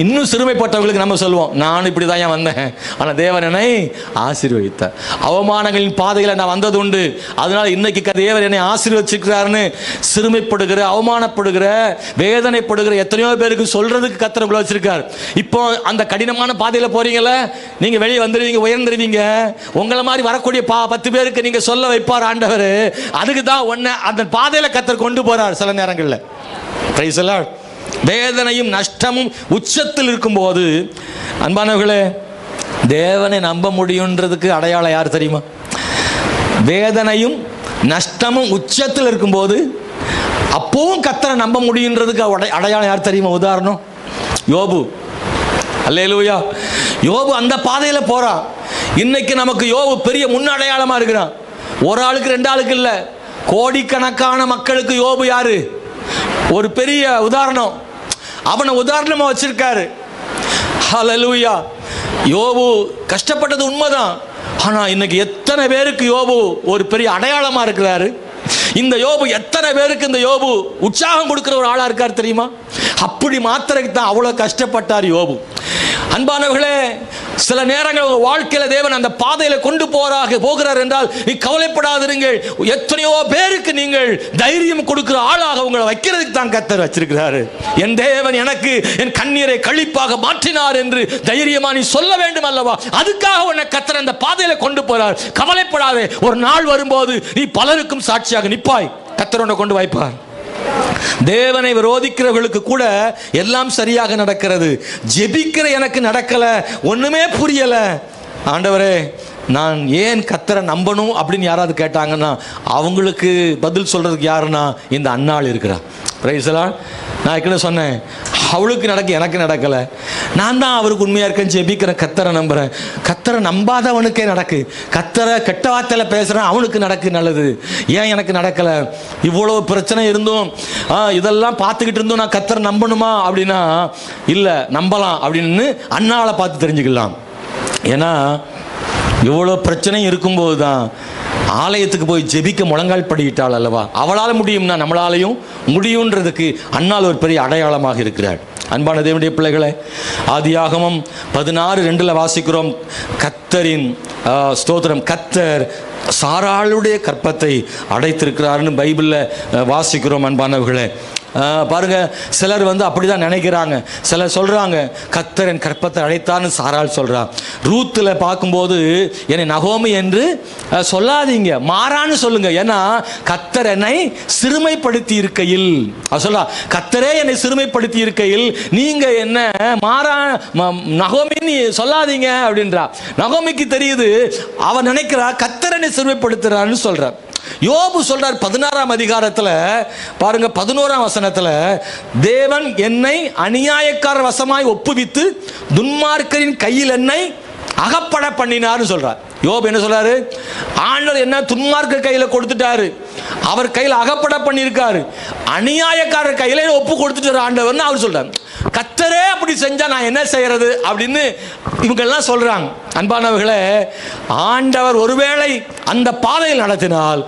இன்னும் சிறுமைப்பட்டவர்களுக்கு நம்ம சொல்லுவோம், நான் இப்படி தான் ஏன் வந்தேன், ஆனால் தேவன் என்னை ஆசீர்வதித்தார். அவமானங்களின் பாதையில் நான் வந்தது உண்டு, அதனால் இன்னைக்கு தேவன் என்னை ஆசீர்வதிச்சிருக்கிறாருன்னு சிறுமைப்படுகிற, அவமானப்படுகிற, வேதனைப்படுகிற எத்தனையோ பேருக்கு சொல்றதுக்கு கர்த்தர் உங்களை வச்சிருக்கார். இப்போ அந்த கடினமான பாதையில் போறீங்களே, நீங்க வெளியே வந்துடுவீங்க, உயர்ந்துருவீங்க. உங்களை மாதிரி வரக்கூடிய 10 பேருக்கு நீங்க சொல்ல வைப்பார் ஆண்டவர். அதுக்கு தான் ஒன்ன அந்த பாதையில் கர்த்தர் கொண்டு போறார். சில நேரங்களில் பிரைஸ் தி லார்ட். வேதனையும் நஷ்டமும் உச்சத்தில் இருக்கும்போது, அன்பானவர்களே, தேவனை நம்ப முடியுன்றதுக்கு அடையாளம் யார் தெரியுமா? வேதனையும் நஷ்டமும் உச்சத்தில் இருக்கும்போது அப்பவும் கர்த்தரை நம்ப முடியுன்றதுக்கு அடையாளம் யார் தெரியுமா? உதாரணம் யோபு. அல்லேலூயா. யோபு அந்த பாதையில் போறான். இன்னைக்கு நமக்கு யோபு பெரிய முன்னடையாளமா இருக்கிறான். ஒரு ஆளுக்கு 2 ஆளுக்கு இல்லை, கோடிக்கணக்கான மக்களுக்கு யோபு யாரு? ஒரு பெரிய உதாரணம். அவனை உதாரணமா வச்சிருக்காரு. ஹல்லேலூயா. யோபு கஷ்டப்பட்டது உண்மைதான். ஆனா இன்னைக்கு எத்தனை பேருக்கு யோபு ஒரு பெரிய அடையாளமா இருக்கிறாரு. இந்த யோபு எத்தனை பேருக்கு இந்த யோபு உற்சாகம் கொடுக்கிற ஒரு ஆளா இருக்கார் தெரியுமா? அப்படி மாத்திரைக்கு தான் அவ்வளவு கஷ்டப்பட்டார் யோபு. அன்பானவர்களே, சில நேரங்கள் உங்க வாழ்க்கையில தேவன் அந்த பாதையில கொண்டு போகிறார் என்றால் நீ கவலைப்படாதிருங்கள். எத்தனையோ பேருக்கு நீங்கள் தைரியம் கொடுக்கிற ஆளாக உங்களை வைக்கிறதுக்கு தான் கர்த்தர் வச்சிருக்கிறாரு. என் தேவன் எனக்கு என் கண்ணீரை களிப்பாக மாற்றினார் என்று தைரியமா நீ சொல்ல வேண்டும் அல்லவா? அதுக்காக உன்னை கர்த்தர் அந்த பாதையில கொண்டு போறார். கவலைப்படாதே, ஒரு நாள் வரும்போது நீ பலருக்கும் சாட்சியாக நிற்பாய். கர்த்தர் உன்னை கொண்டு வைப்பார். தேவனை விரோதிக்கிறவர்களுக்கு கூட எல்லாம் சரியாக நடக்கிறது. ஜெபிக்கிற எனக்கு நடக்கல, ஒண்ணுமே புரியல. ஆண்டவரே, நான் ஏன் கர்த்தரை நம்பணும் அப்படின்னு யாராவது கேட்டாங்கன்னா அவங்களுக்கு பதில் சொல்றதுக்கு யாருன்னா இந்த அன்னாள் இருக்கிறா. Praise the Lord. நான் ஏற்கனவே சொன்னேன், அவளுக்கு நடக்க எனக்கு நடக்கலை. நான் தான் அவருக்கு உண்மையாக இருக்கேன்னு ஜெபிக்கிறேன், கர்த்தரை நம்புகிறேன். கர்த்தரை நம்பாதவனுக்கே நடக்கு. கர்த்தரை கெட்ட வார்த்தையில் பேசுகிறேன், அவனுக்கு நடக்கு நல்லது. ஏன் எனக்கு நடக்கலை? இவ்வளோ பிரச்சனை இருந்தும் இதெல்லாம் பார்த்துக்கிட்டு இருந்தும் நான் கர்த்தரை நம்பணுமா அப்படின்னா இல்லை, நம்பலாம் அப்படின்னு அண்ணாளை பார்த்து தெரிஞ்சுக்கலாம். ஏன்னா இவ்வளோ பிரச்சனை இருக்கும்போது தான் ஆலயத்துக்கு போய் ஜெபிக்க முழங்கால் படியிட்டாள் அல்லவா? அவளால் முடியும்னா நம்மளாலையும் முடியுன்றதுக்கு அன்னாள் ஒரு பெரிய அடையாளமாக இருக்கிறாள். அன்பான தேவனுடைய பிள்ளைகளை, ஆதியாகமம் 16:2 வாசிக்கிறோம், கர்த்தரின் ஸ்தோத்திரம், கர்த்தர் சாராளுடைய கற்பத்தை அடைத்திருக்கிறார்னு பைபிளில் வாசிக்கிறோம். அன்பானவர்களே, பாருங்க, சிலர் அப்படிதான் நினைக்கிறாங்க. சிலர் சொல்றாங்க கர்த்தர் என் கற்பத்தை அடைத்தார்னு சாராள் சொல்றா. ரூத்தில் பார்க்கும்போது என்னை நகோமி என்று சொல்லாதீங்க, மாறான்னு சொல்லுங்க. ஏன்னா கர்த்தர் என்னை சிறுமைப்படுத்தி இருக்கையில், சொல்றா, கர்த்தரே என்னை சிறுமைப்படுத்தி இருக்கையில் நீங்க என்ன மாறா நகோமின்னு சொல்லாதீங்க அப்படின்றா. நகோமிக்கு தெரியுது, அவன் நினைக்கிறா கர்த்தர் என்னை சிறுமைப்படுத்துறான்னு சொல்ற. யோபு சொல்றார் 16ஆம் அதிகாரத்தில் பாருங்க, 11ஆம் வசனத்தில், தேவன் என்னை அநியாயக்கார வசமாய் ஒப்புவித்து துன்மார்க்கரின் கையில் என்னை அகப்பட பண்ணினார்னு சொல்றார். யோபு என்ன சொல்றாரு? ஆண்டவர் என்ன துன்மார்க்கர் கையில கொடுத்துட்டாரு, அவர் கையில் அகப்பட பண்ணியிருக்காரு, அநியாயக்காரர் கையில ஒப்பு கொடுத்துட்டாரு ஆண்டவர்னு அவர் சொல்றாரு. கர்த்தரே அப்படி செஞ்சா நான் என்ன செய்யறது அப்படின்னு இவங்க எல்லாம் சொல்றாங்க. அன்பானவர்களே, ஆண்டவர் ஒருவேளை அந்த பாதையில் நடத்தினால்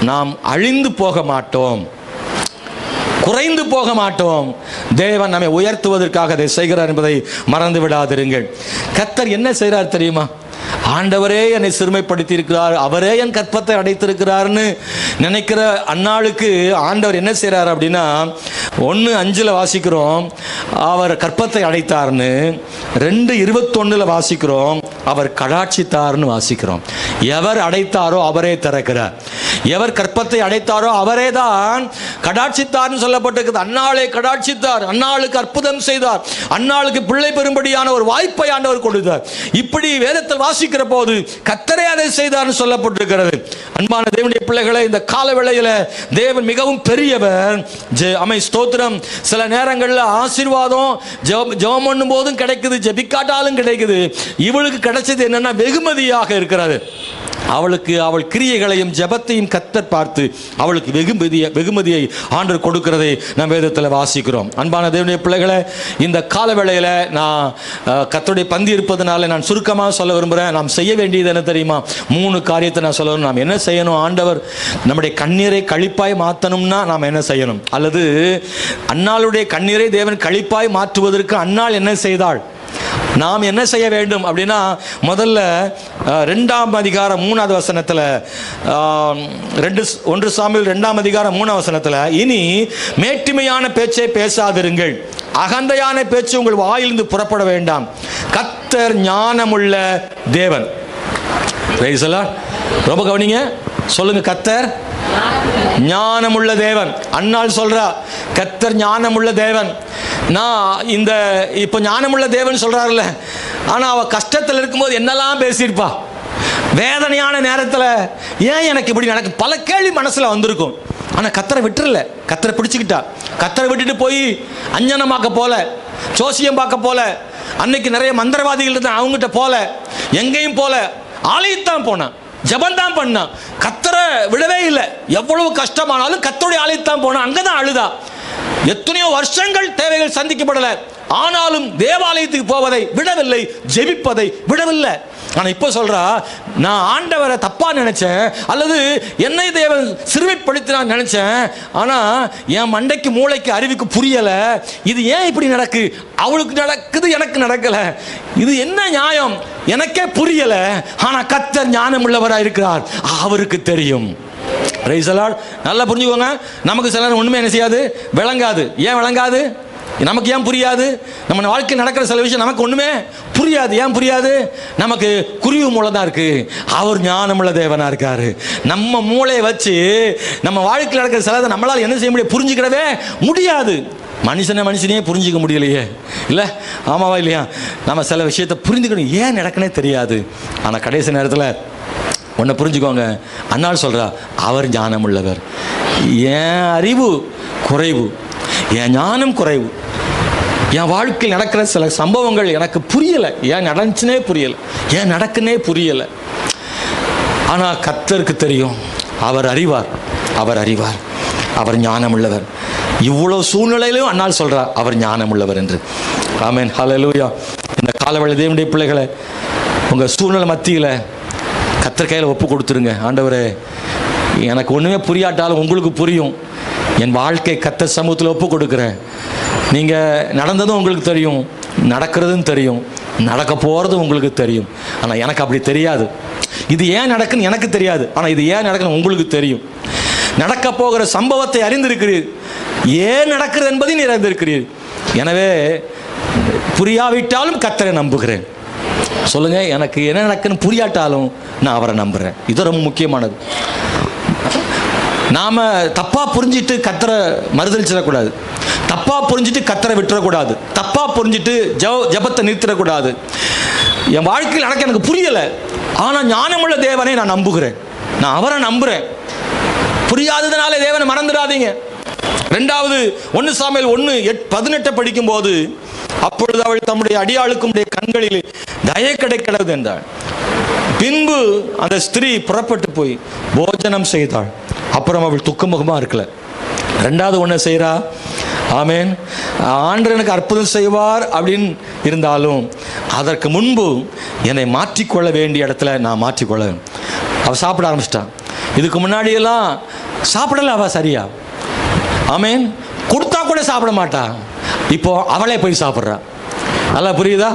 நாம் அழிந்து போக மாட்டோம், குறைந்து போக மாட்டோம். தேவன் நம்மை உயர்த்துவதற்காக அதை செய்கிறார் என்பதை மறந்து விடாதிருங்கள். கர்த்தர் என்ன செய்கிறார் தெரியுமா? ஆண்டவரே என்னை சிறுமைப்படுத்தி இருக்கிறார், அவரே என் கற்பத்தை அடைத்திருக்கிறார்னு நினைக்கிற அன்னாளுக்கு ஆண்டவர் என்ன செய்கிறார் அப்படின்னா, 1:5 வாசிக்கிறோம் அவர் கற்பத்தை அடைத்தார்னு, 2:21 வாசிக்கிறோம் அவர் கடாட்சித்தார்னு வாசிக்கிறோம். எவர் அடைத்தாரோ அவரே திறக்கிறார், எவர் கற்பத்தை அடைத்தாரோ அவரே தான் கடாட்சித்தார்னு சொல்லப்பட்டிருக்கிறது. அன்னாளை கடாட்சித்தார், அன்னாளுக்கு அற்புதம் செய்தார், அன்னாளுக்கு பிள்ளை பெறும்படியான ஒரு வாய்ப்பை ஆண்டவர் கொடுத்தார். இப்படி வேதத்தில் வாசிக்கிற போது கர்த்தரே அதை செய்தார்னு சொல்லப்பட்டிருக்கிறது. அன்பான தேவனுடைய பிள்ளைகளை, இந்த கால வேளையில தேவன் மிகவும் பெரியவர். ஸ்தோத்திரம். சில நேரங்களில் ஆசீர்வாதம் ஜெபம் பண்ணும் போதும் கிடைக்குது, ஜெபிக்காட்டாலும் கிடைக்குது. இவளுக்கு கிடைச்சது என்னன்னா வெகுமதியாக இருக்கிறது. அவளுக்கு அவள் கிரியைகளையும் ஜெபத்தையும் கர்த்தர் பார்த்து அவளுக்கு வெகுமதியை ஆண்டவர் கொடுக்கிறதை நாம் வேதத்தில் வாசிக்கிறோம். அன்பான தேவனுடைய பிள்ளைகளை, இந்த கால வேளையில் நான் கர்த்தருடைய பந்தி இருப்பதனால நான் சுருக்கமாக சொல்ல விரும்புகிறேன். நாம் செய்ய வேண்டியது என்ன தெரியுமா? 3 காரியத்தை நான் சொல்லணும். நாம் என்ன செய்யணும்? ஆண்டவர் நம்முடைய கண்ணீரை களிப்பாய் மாற்றணும்னா நாம் என்ன செய்யணும்? அல்லது அன்னாளுடைய கண்ணீரை தேவன் களிப்பாய் மாற்றுவதற்கு அன்னாள் என்ன செய்தாள், நாம் என்ன செய்ய வேண்டும் அப்படின்னா, முதல்ல 2ஆம் அதிகாரம் 3வது வசனத்தில், 1 சாமுவேல் 2ஆம் அதிகாரம் 3ஆம் வசனத்தில், இனி மேட்டிமையான பேச்சை பேசாதிருங்கள், அகந்தையான பேச்சு உங்கள் வாயிலிருந்து புறப்பட வேண்டாம், கர்த்தர் ஞானமுள்ள தேவன். ரொம்ப கவனிங்க, சொல்லுங்க, கர்த்தர் ஞானமுள்ள தேவன். அன்னாள் சொல்றா கர்த்தர் ஞானமுள்ள தேவன். நான் இந்த இப்போ ஞானமுள்ள தேவன் சொல்றாருல்ல, ஆனால் அவ கஷ்டத்தில் இருக்கும்போது என்னெல்லாம் பேசியிருப்பா, வேதனையான நேரத்தில் ஏன் எனக்கு இப்படி நடக்கு, பல கேள்வி மனசில் வந்திருக்கும். ஆனால் கர்த்தரை விட்டுறல, கர்த்தரை பிடிச்சிக்கிட்டா. கர்த்தரை விட்டுட்டு போய் அஞ்சனமாக்க போல, ஜோசியம் பார்க்க போல, அன்னைக்கு நிறைய மந்திரவாதிகள் இருந்தான் அவங்ககிட்ட போல, எங்கேயும் போல, ஆலயத்தான் போனான், ஜபந்தான் பண்ணான், கர்த்தரை விடவே இல்லை. எவ்வளவு கஷ்டமானாலும் கர்த்தருடைய ஆலயத்தான் போனான், அங்கதான் அழுதா. எத்தனையோ வருஷங்கள் தேவைகள் சந்திக்கப்படல, ஆனாலும் தேவாலயத்துக்கு போவதை விடவில்லை, ஜெபிப்பதை விடவில்லை. ஆனால் இப்போ சொல்றா, நான் ஆண்டவரை தப்பா நினைச்சேன், அல்லது என்னை தேவன் சிறுமைப்படுத்தினான் நினைச்சேன், ஆனா என் மண்டைக்கு மூளைக்கு அறிவுக்கு புரியல, இது ஏன் இப்படி நடக்கு, அவளுக்கு நடக்குது எனக்கு நடக்கல, இது என்ன நியாயம் எனக்கே புரியல. ஆனா கர்த்தர் ஞானம் உள்ளவராக இருக்கிறார், அவருக்கு தெரியும். நல்லா புரிஞ்சுக்கோங்க. நமக்கு சில ஒண்ணுமே என்ன செய்யாது, விளங்காது. ஏன் விளங்காது? நமக்கு ஏன் புரியாது? நம்ம வாழ்க்கையில் நடக்கிற சில விஷயம் நமக்கு ஒண்ணுமே புரியாது. ஏன் புரியாது? நமக்கு குருவி மூளை தான் இருக்கு, அவர் ஞானமுள்ள தேவனா இருக்காரு. நம்ம மூளையை வச்சு நம்ம வாழ்க்கையில் நடக்கிற சிலதை நம்மளால் என்ன செய்ய முடியும், புரிஞ்சுக்கிடவே முடியாது. மனுஷனையே புரிஞ்சிக்க முடியலையே, இல்லை? ஆமாவா இல்லையா? நம்ம சில விஷயத்தை புரிஞ்சுக்கணும், ஏன் நடக்கனே தெரியாது. ஆனால் கடைசி நேரத்தில் ஒன்றை புரிஞ்சுக்கோங்க, அன்னாள் சொல்கிறா, அவர் ஞானம் உள்ளவர். என் அறிவு குறைவு, என் ஞானம் குறைவு, என் வாழ்க்கையில் நடக்கிற சில சம்பவங்கள் எனக்கு புரியலை, ஏன் நடந்துச்சுனே புரியலை, ஏன் நடக்குன்னே புரியலை. ஆனால் கர்த்தருக்கு தெரியும், அவர் அறிவார், அவர் அறிவார், அவர் ஞானம் உள்ளவர். இவ்வளோ சூழ்நிலையிலும் அன்னாள் சொல்றா, அவர் ஞானம் உள்ளவர் என்று. ஆமென், ஹல்லேலூயா. இந்த காலவெளி தேவனுடைய பிள்ளைகளை, உங்கள் சூழ்நிலை மத்தியில் கர்த்தர் கையில் ஒப்பு கொடுத்துருங்க. ஆண்டவரே, எனக்கு ஒன்றுமே புரியாட்டாலும் உங்களுக்கு புரியும், என் வாழ்க்கை கர்த்தர் சமூகத்தில் ஒப்பு கொடுக்குறேன். நீங்கள் நடந்ததும் உங்களுக்கு தெரியும், நடக்கிறதும் தெரியும், நடக்க போகிறதும் உங்களுக்கு தெரியும். ஆனால் எனக்கு அப்படி தெரியாது. இது ஏன் நடக்குன்னு எனக்கு தெரியாது, ஆனால் இது ஏன் நடக்குன்னு உங்களுக்கு தெரியும். நடக்க போகிற சம்பவத்தை அறிந்திருக்கிறீர், ஏன் நடக்கிறது என்பதை நீர் அறிந்திருக்கிறீர். எனவே புரியாவிட்டாலும் கர்த்தரை நம்புகிறேன். சொல்லுங்க, எனக்கு என்ன நடக்குன்னு புரியாட்டாலும் நான் அவரை நம்புகிறேன். இது ரொம்ப முக்கியமானது. நாம் தப்பாக புரிஞ்சிட்டு கர்த்தரை மறுதலிச்சிடக்கூடாது, தப்பாக புரிஞ்சிட்டு கர்த்தரை விட்டுறக்கூடாது, தப்பாக புரிஞ்சிட்டு ஜபத்தை நிறுத்திடக்கூடாது. என் வாழ்க்கையில் எனக்கு புரியலை, ஆனால் ஞானமுள்ள தேவனை நான் நம்புகிறேன், நான் அவரை நம்புகிறேன். புரியாததுனால தேவனை மறந்துடாதீங்க. ரெண்டாவது 1 சாமுவேல் 1:18 படிக்கும்போது, அப்பொழுது அவள் தம்முடைய அடியாளுக்கும் கண்களில் தயை கிடைக்கிறது என்றாள். பின்பு அந்த ஸ்திரீ புறப்பட்டு போய் போஜனம் செய்தாள். அப்புறம் அவள் துக்கமுகமாக இருக்கல. ரெண்டாவது ஒன்று செய்கிறா, ஆமேன், ஆண்டவர் எனக்கு அற்புதம் செய்வார் அப்படின்னு இருந்தாலும் அதற்கு முன்பு என்னை மாற்றிக்கொள்ள வேண்டிய இடத்துல நான் மாற்றிக்கொள்ள. அவள் சாப்பிட ஆரம்பிச்சிட்டான். இதுக்கு முன்னாடியெல்லாம் சாப்பிடல அவள் சரியா, ஆமேன், கொடுத்தா கூட சாப்பிட மாட்டா. இப்போ அவளே போய் சாப்பிட்றா. நல்லா புரியுதா?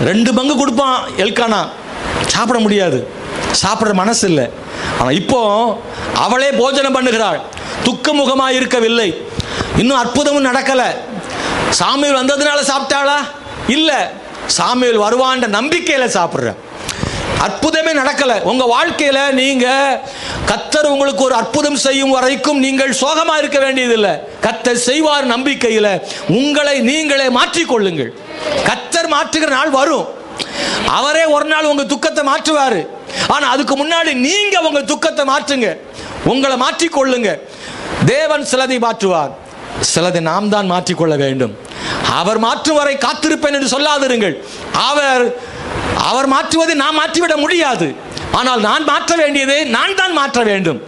2 பங்கு கொடுப்பான் எல்கானா, சாப்பிட முடியாது, சாப்பிட்ற மனசு இல்லை. ஆனால் இப்போ அவளே போஜனம் பண்ணுகிறாள், துக்கமுகமாக இருக்கவில்லை. இன்னும் அற்புதமும் நடக்கலை. சாமுவேல் வந்ததுனால சாப்பிட்டாளா? இல்லை, சாமுவேல் வருவான்ற நம்பிக்கையில் சாப்பிட்ற. அற்புதமே நடக்கலை. உங்கள் வாழ்க்கையில் நீங்கள் கர்த்தர் உங்களுக்கு ஒரு அற்புதம் செய்யும் வரைக்கும் நீங்கள் சோகமாக இருக்க வேண்டியதில்லை. கர்த்தர் செய்வார் நம்பிக்கையில் உங்களை நீங்களே மாற்றிக்கொள்ளுங்கள். கர்த்தர் மாற்றுகிற நாள் வரும். அவரே ஒரு நாள் உங்கள் துக்கத்தை மாற்றுவார். ஆனால் அதுக்கு முன்னாடி நீங்கள் உங்கள் துக்கத்தை மாற்றுங்க, உங்களை மாற்றிக்கொள்ளுங்க. தேவன் சிலதை மாற்றுவார், சிலதை நாம் தான் மாற்றிக்கொள்ள வேண்டும். அவர் மாற்றும் வரை காத்திருப்பேன் என்று சொல்லாதிருங்கள். அவர் மாற்றுவதை நான் மாற்றிவிட முடியாது. ஆனால் நான் மாற்ற வேண்டியதை நான் தான் மாற்ற வேண்டும்.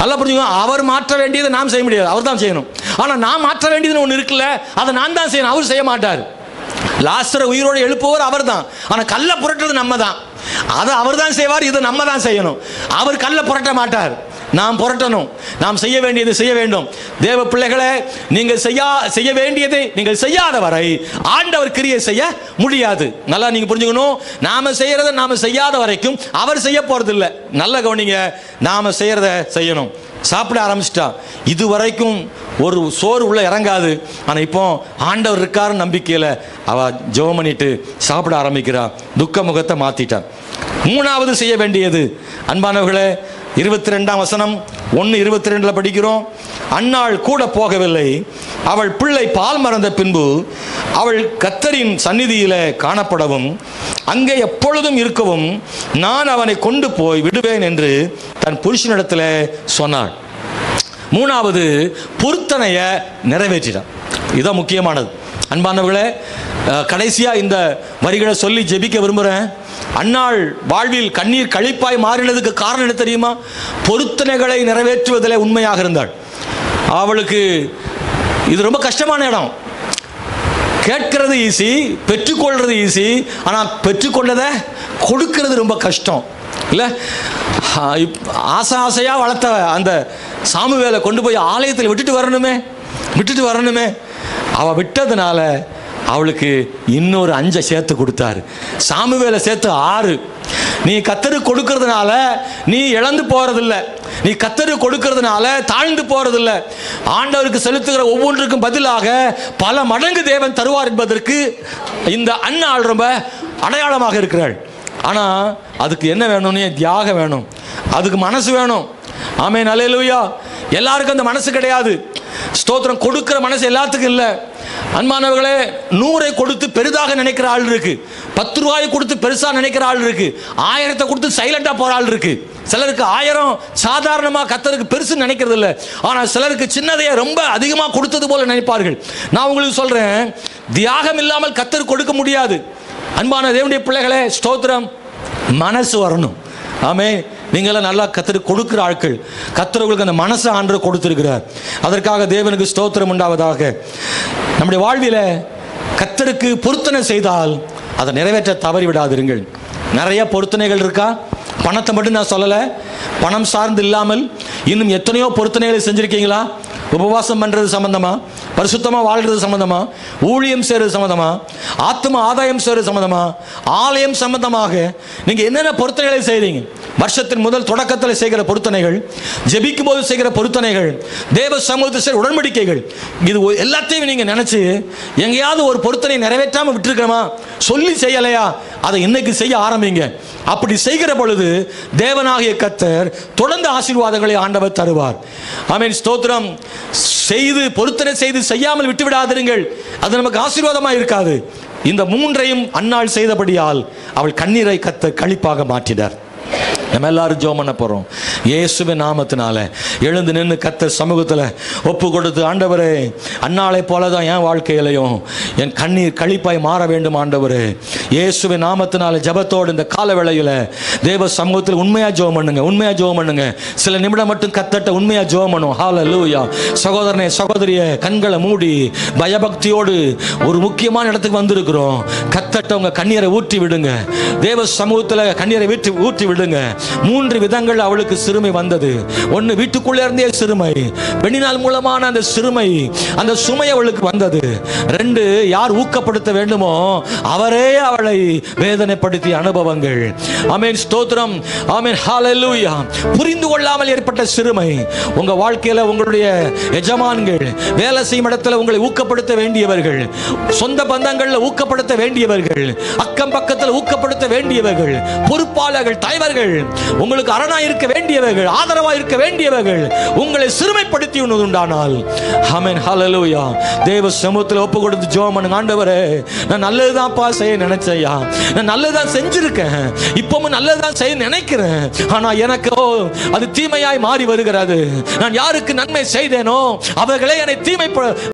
நல்லா புரிஞ்சுக்கோங்க. அவர் மாற்ற வேண்டியதை நாம் செய்ய முடியாது, அவர் தான் செய்யணும். ஆனால் நான் மாற்ற வேண்டியதுன்னு ஒன்று இருக்குல்ல, அதை நான் தான் செய்யணும், அவர் செய்ய மாட்டார். லாஸ்டரை உயிரோடு எழுப்புவர் அவர் தான். ஆனால் கல்லை புரட்டுறது நம்ம தான். அதை அவர் தான் செய்வார், இதை நம்ம தான் செய்யணும். அவர் கல்லை புரட்ட மாட்டார், நாம் புரட்டணும். நாம் செய்ய வேண்டியது செய்ய வேண்டும். தேவ பிள்ளைகளே, நீங்கள் செய்ய வேண்டியதை நீங்கள் செய்யாத வரை ஆண்டவர் கிரியை செய்ய முடியாது. நல்லா நீங்க புரிஞ்சுக்கணும். நாம செய்யறதை நாம செய்யாத வரைக்கும் அவர் செய்ய போறதில்லை. நல்ல கவனிங்க, நாம செய்யறத செய்யணும். சாப்பிட ஆரம்பிச்சிட்டா. இது வரைக்கும் ஒரு சோறு உள்ள இறங்காது. ஆனால் இப்போ ஆண்டவர் இருக்காரு நம்பிக்கையில் அவ ஜெபம் பண்ணிட்டு சாப்பிட ஆரம்பிக்கிறா. துக்க முகத்தை மாத்திட்டான். மூணாவது செய்ய வேண்டியது, அன்பானவர்களே, 22ஆம் வசனம் 1:22 படிக்கிறோம். அன்னாள் கூட போகவில்லை. அவள் பிள்ளை பால் மறந்த பின்பு அவள் கர்த்தரின் சந்நிதியிலே காணப்படவும் அங்கே எப்பொழுதும் இருக்கவும் நான் அவனை கொண்டு போய் விடுவேன் என்று தன் புருஷனிடத்தில் சொன்னாள். மூணாவது பொருத்தனைய நிறைவேற்றினான். இதுதான் முக்கியமானது. அன்பானவர்களே, கடைசியாக இந்த வரிகளை சொல்லி ஜெபிக்க விரும்புகிறேன். அன்னாள் வாழ்வில் கண்ணீர் கழிப்பாய் மாறினதுக்கு காரணம் என்ன தெரியுமா? பொருத்தனைகளை நிறைவேற்றுவதில் உண்மையாக இருந்தாள். அவளுக்கு இது ரொம்ப கஷ்டமான இடம். கேட்கிறது ஈஸி, பெற்றுக்கொள்றது ஈஸி. ஆனால் பெற்றுக்கொண்டதை கொடுக்கிறது ரொம்ப கஷ்டம் இல்லை? ஆசையாக வளர்த்த அந்த சாமுவேலை கொண்டு போய் ஆலயத்தில் விட்டுட்டு வரணுமே. அவள் விட்டதுனால அவளுக்கு இன்னொரு 5 சேர்த்து கொடுத்தாரு. சாமுவேலை சேர்த்து 6. நீ கர்த்தருக்கு கொடுக்கறதுனால நீ இழந்து போறதில்லை, நீ கர்த்தருக்கு கொடுக்கறதுனால தாழ்ந்து போறதில்லை. ஆண்டவருக்கு செலுத்துகிற ஒவ்வொன்றுக்கும் பதிலாக பல மடங்கு தேவன் தருவார் என்பதற்கு இந்த அன்னாள் ரொம்ப அடையாளமாக இருக்கிறாள். ஆனால் அதுக்கு என்ன வேணும்னு தியாகம் வேணும், அதுக்கு மனசு வேணும். ஆமென், அல்லேலூயா. எல்லாருக்கும் அந்த மனசு கிடையாது. ஸ்தோத்திரம். கொடுக்கிற மனசு எல்லாத்துக்கும் இல்லை. அன்பானவர்களே, 100 கொடுத்து பெரிதாக நினைக்கிற ஆள் இருக்கு, 10 ரூபாய் கொடுத்து பெருசா நினைக்கிற ஆள் இருக்கு, 1000 கொடுத்து சைலண்டா போற ஆள் இருக்கு. சிலருக்கு 1000 சாதாரணமா கர்த்தருக்கு பெருசு நினைக்கிறது இல்லை, ஆனால் சிலருக்கு சின்னதையே ரொம்ப அதிகமாக கொடுத்தது போல நினைப்பார்கள். நான் உங்களுக்கு சொல்றேன், தியாகம் இல்லாமல் கர்த்தருக்கு கொடுக்க முடியாது. அன்பான தேவனுடைய பிள்ளைகளே, ஸ்தோத்திரம், மனசு வரணும். ஆமே, நீங்களாம் நல்லா கர்த்தருக்கு கொடுக்கிற ஆட்கள். கர்த்தர் உங்களுக்கு அந்த மனசை ஆண்டவர் கொடுத்திருக்கிறார். அதற்காக தேவனுக்கு ஸ்தோத்திரம் உண்டாவதாக. நம்முடைய வாழ்வில கர்த்தருக்கு பொருத்தனை செய்தால் அதை நிறைவேற்ற தவறி விடாதிருங்கள். நிறைய பொருத்தனைகள் இருக்கா? பணத்தை மட்டும் நான் சொல்லலை, பணம் சார்ந்து இல்லாமல் இன்னும் எத்தனையோ பொருத்தனைகளை செஞ்சுருக்கீங்களா? உபவாசம் பண்ணுறது சம்மந்தமா, பரிசுத்தமாக வாழ்கிறது சம்மந்தமா, ஊழியம் செய்கிறது சம்மந்தமா, ஆத்ம ஆதாயம் செய்கிறது சம்மந்தமா, ஆலயம் சம்பந்தமாக நீங்கள் என்னென்ன பொருத்தனைகளை செய்கிறீங்க? வருஷத்தின் முதல் தொடக்கத்தில் செய்கிற பொருத்தனைகள், ஜெபிக்கும் போது செய்கிற பொருத்தனைகள், தேவ சமூகத்தில் செய்கிற உடன்படிக்கைகள், இது எல்லாத்தையும் நீங்கள் நினச்சி எங்கேயாவது ஒரு பொருத்தனை நிறைவேற்றாமல் விட்டுருக்கணுமா? சொல்லி செய்யலையா? அதை இன்னைக்கு செய்ய ஆரம்பிங்க. அப்படி செய்கிற பொழுது தேவனாகிய கர்த்தர் தொடர்ந்து ஆசீர்வாதங்களை ஆண்டவர் தருவார். ஆமென், ஸ்தோத்திரம். செய்து பொருத்தனை செய்து செய்யாமல் விட்டு விடாதிருங்கள், அது நமக்கு ஆசீர்வாதமாக இருக்காது. இந்த 3ஐயும் அன்னாள் செய்தபடியால் அவள் கண்ணீரை கர்த்தர் களிப்பாக மாற்றினார். நம்ம எல்லாரும் ஜெபம் பண்ண போகிறோம். இயேசுவின் நாமத்தினால எழுந்து நின்று கர்த்தர் சமூகத்தில் ஒப்பு கொடுத்து, ஆண்டவரே, அன்னாளை போல தான் என் வாழ்க்கையிலையும் என் கண்ணீர் களிப்பாய் மாற வேண்டும் ஆண்டவரே. இயேசுவின் நாமத்தினால ஜெபத்தோடு இந்த கால வேளையில் தேவ சமூகத்தில் உண்மையாக ஜெபம் பண்ணுங்க. சில நிமிடம் மட்டும் கர்த்தர்ட்ட உண்மையாக ஜெபம் பண்ணும். ஹல்லேலூயா. சகோதரனே, சகோதரியே, கண்களை மூடி பயபக்தியோடு ஒரு முக்கியமான இடத்துக்கு வந்திருக்கிறோம். கர்த்தர்ட்ட உங்க கண்ணீரை ஊற்றி விடுங்க. தேவ சமூகத்தில் கண்ணீரை ஊற்றி விடுங்க. 3 விதங்கள் அவளுக்கு சிறுமை வந்தது. 1, வீட்டுக்குள்ளே இருந்தே சிறுமை, பெண்ணினால் மூலமான அந்த சிறுமை, அந்த சுமை அவளுக்கு வந்தது. 2, யார் ஊக்கப்படுத்த வேண்டுமோ அவரே அவளை வேதனைப்படுத்திய அனுபவங்கள். ஆமென், ஸ்தோத்திரம். ஆமென், ஹல்லேலூயா. புரிந்து கொள்ளாமல் ஏற்பட்ட சிறுமை. உங்க வாழ்க்கையில உங்களுடைய எஜமான்கள், வேலை செய்யும் இடத்துல உங்களை ஊக்கப்படுத்த வேண்டியவர்கள், சொந்த பந்தங்கள்ல ஊக்கப்படுத்த வேண்டியவர்கள், அக்கம் பக்கத்தில் ஊக்கப்படுத்த வேண்டியவர்கள், பொறுப்பாளர்கள், தலைவர்கள், உங்களுக்கு அரணாய் இருக்க வேண்டியவர்கள், ஆதரவாய் இருக்க வேண்டியவர்கள் உங்களை சிறுமைப்படுத்தி உண்டானால், ஆமென், ஹல்லேலூயா, தேவ சமூகத்தில் ஒப்பு கொடுத்து ஜெபம் பண்ணுங்க. ஆண்டவரே, நான் நல்லதுதான்ப்பா செய்ய நினைச்சையா, நான் நல்லதுதான் செஞ்சிருக்கேன், இப்பவும் நல்லதுதான் செய்ய நினைக்கிறேன், ஆனா எனக்கு அது தீமையாய் மாறி வருகிறது. நான் யாருக்கு நன்மை செய்தேனோ அவர்களே என்னை தீமை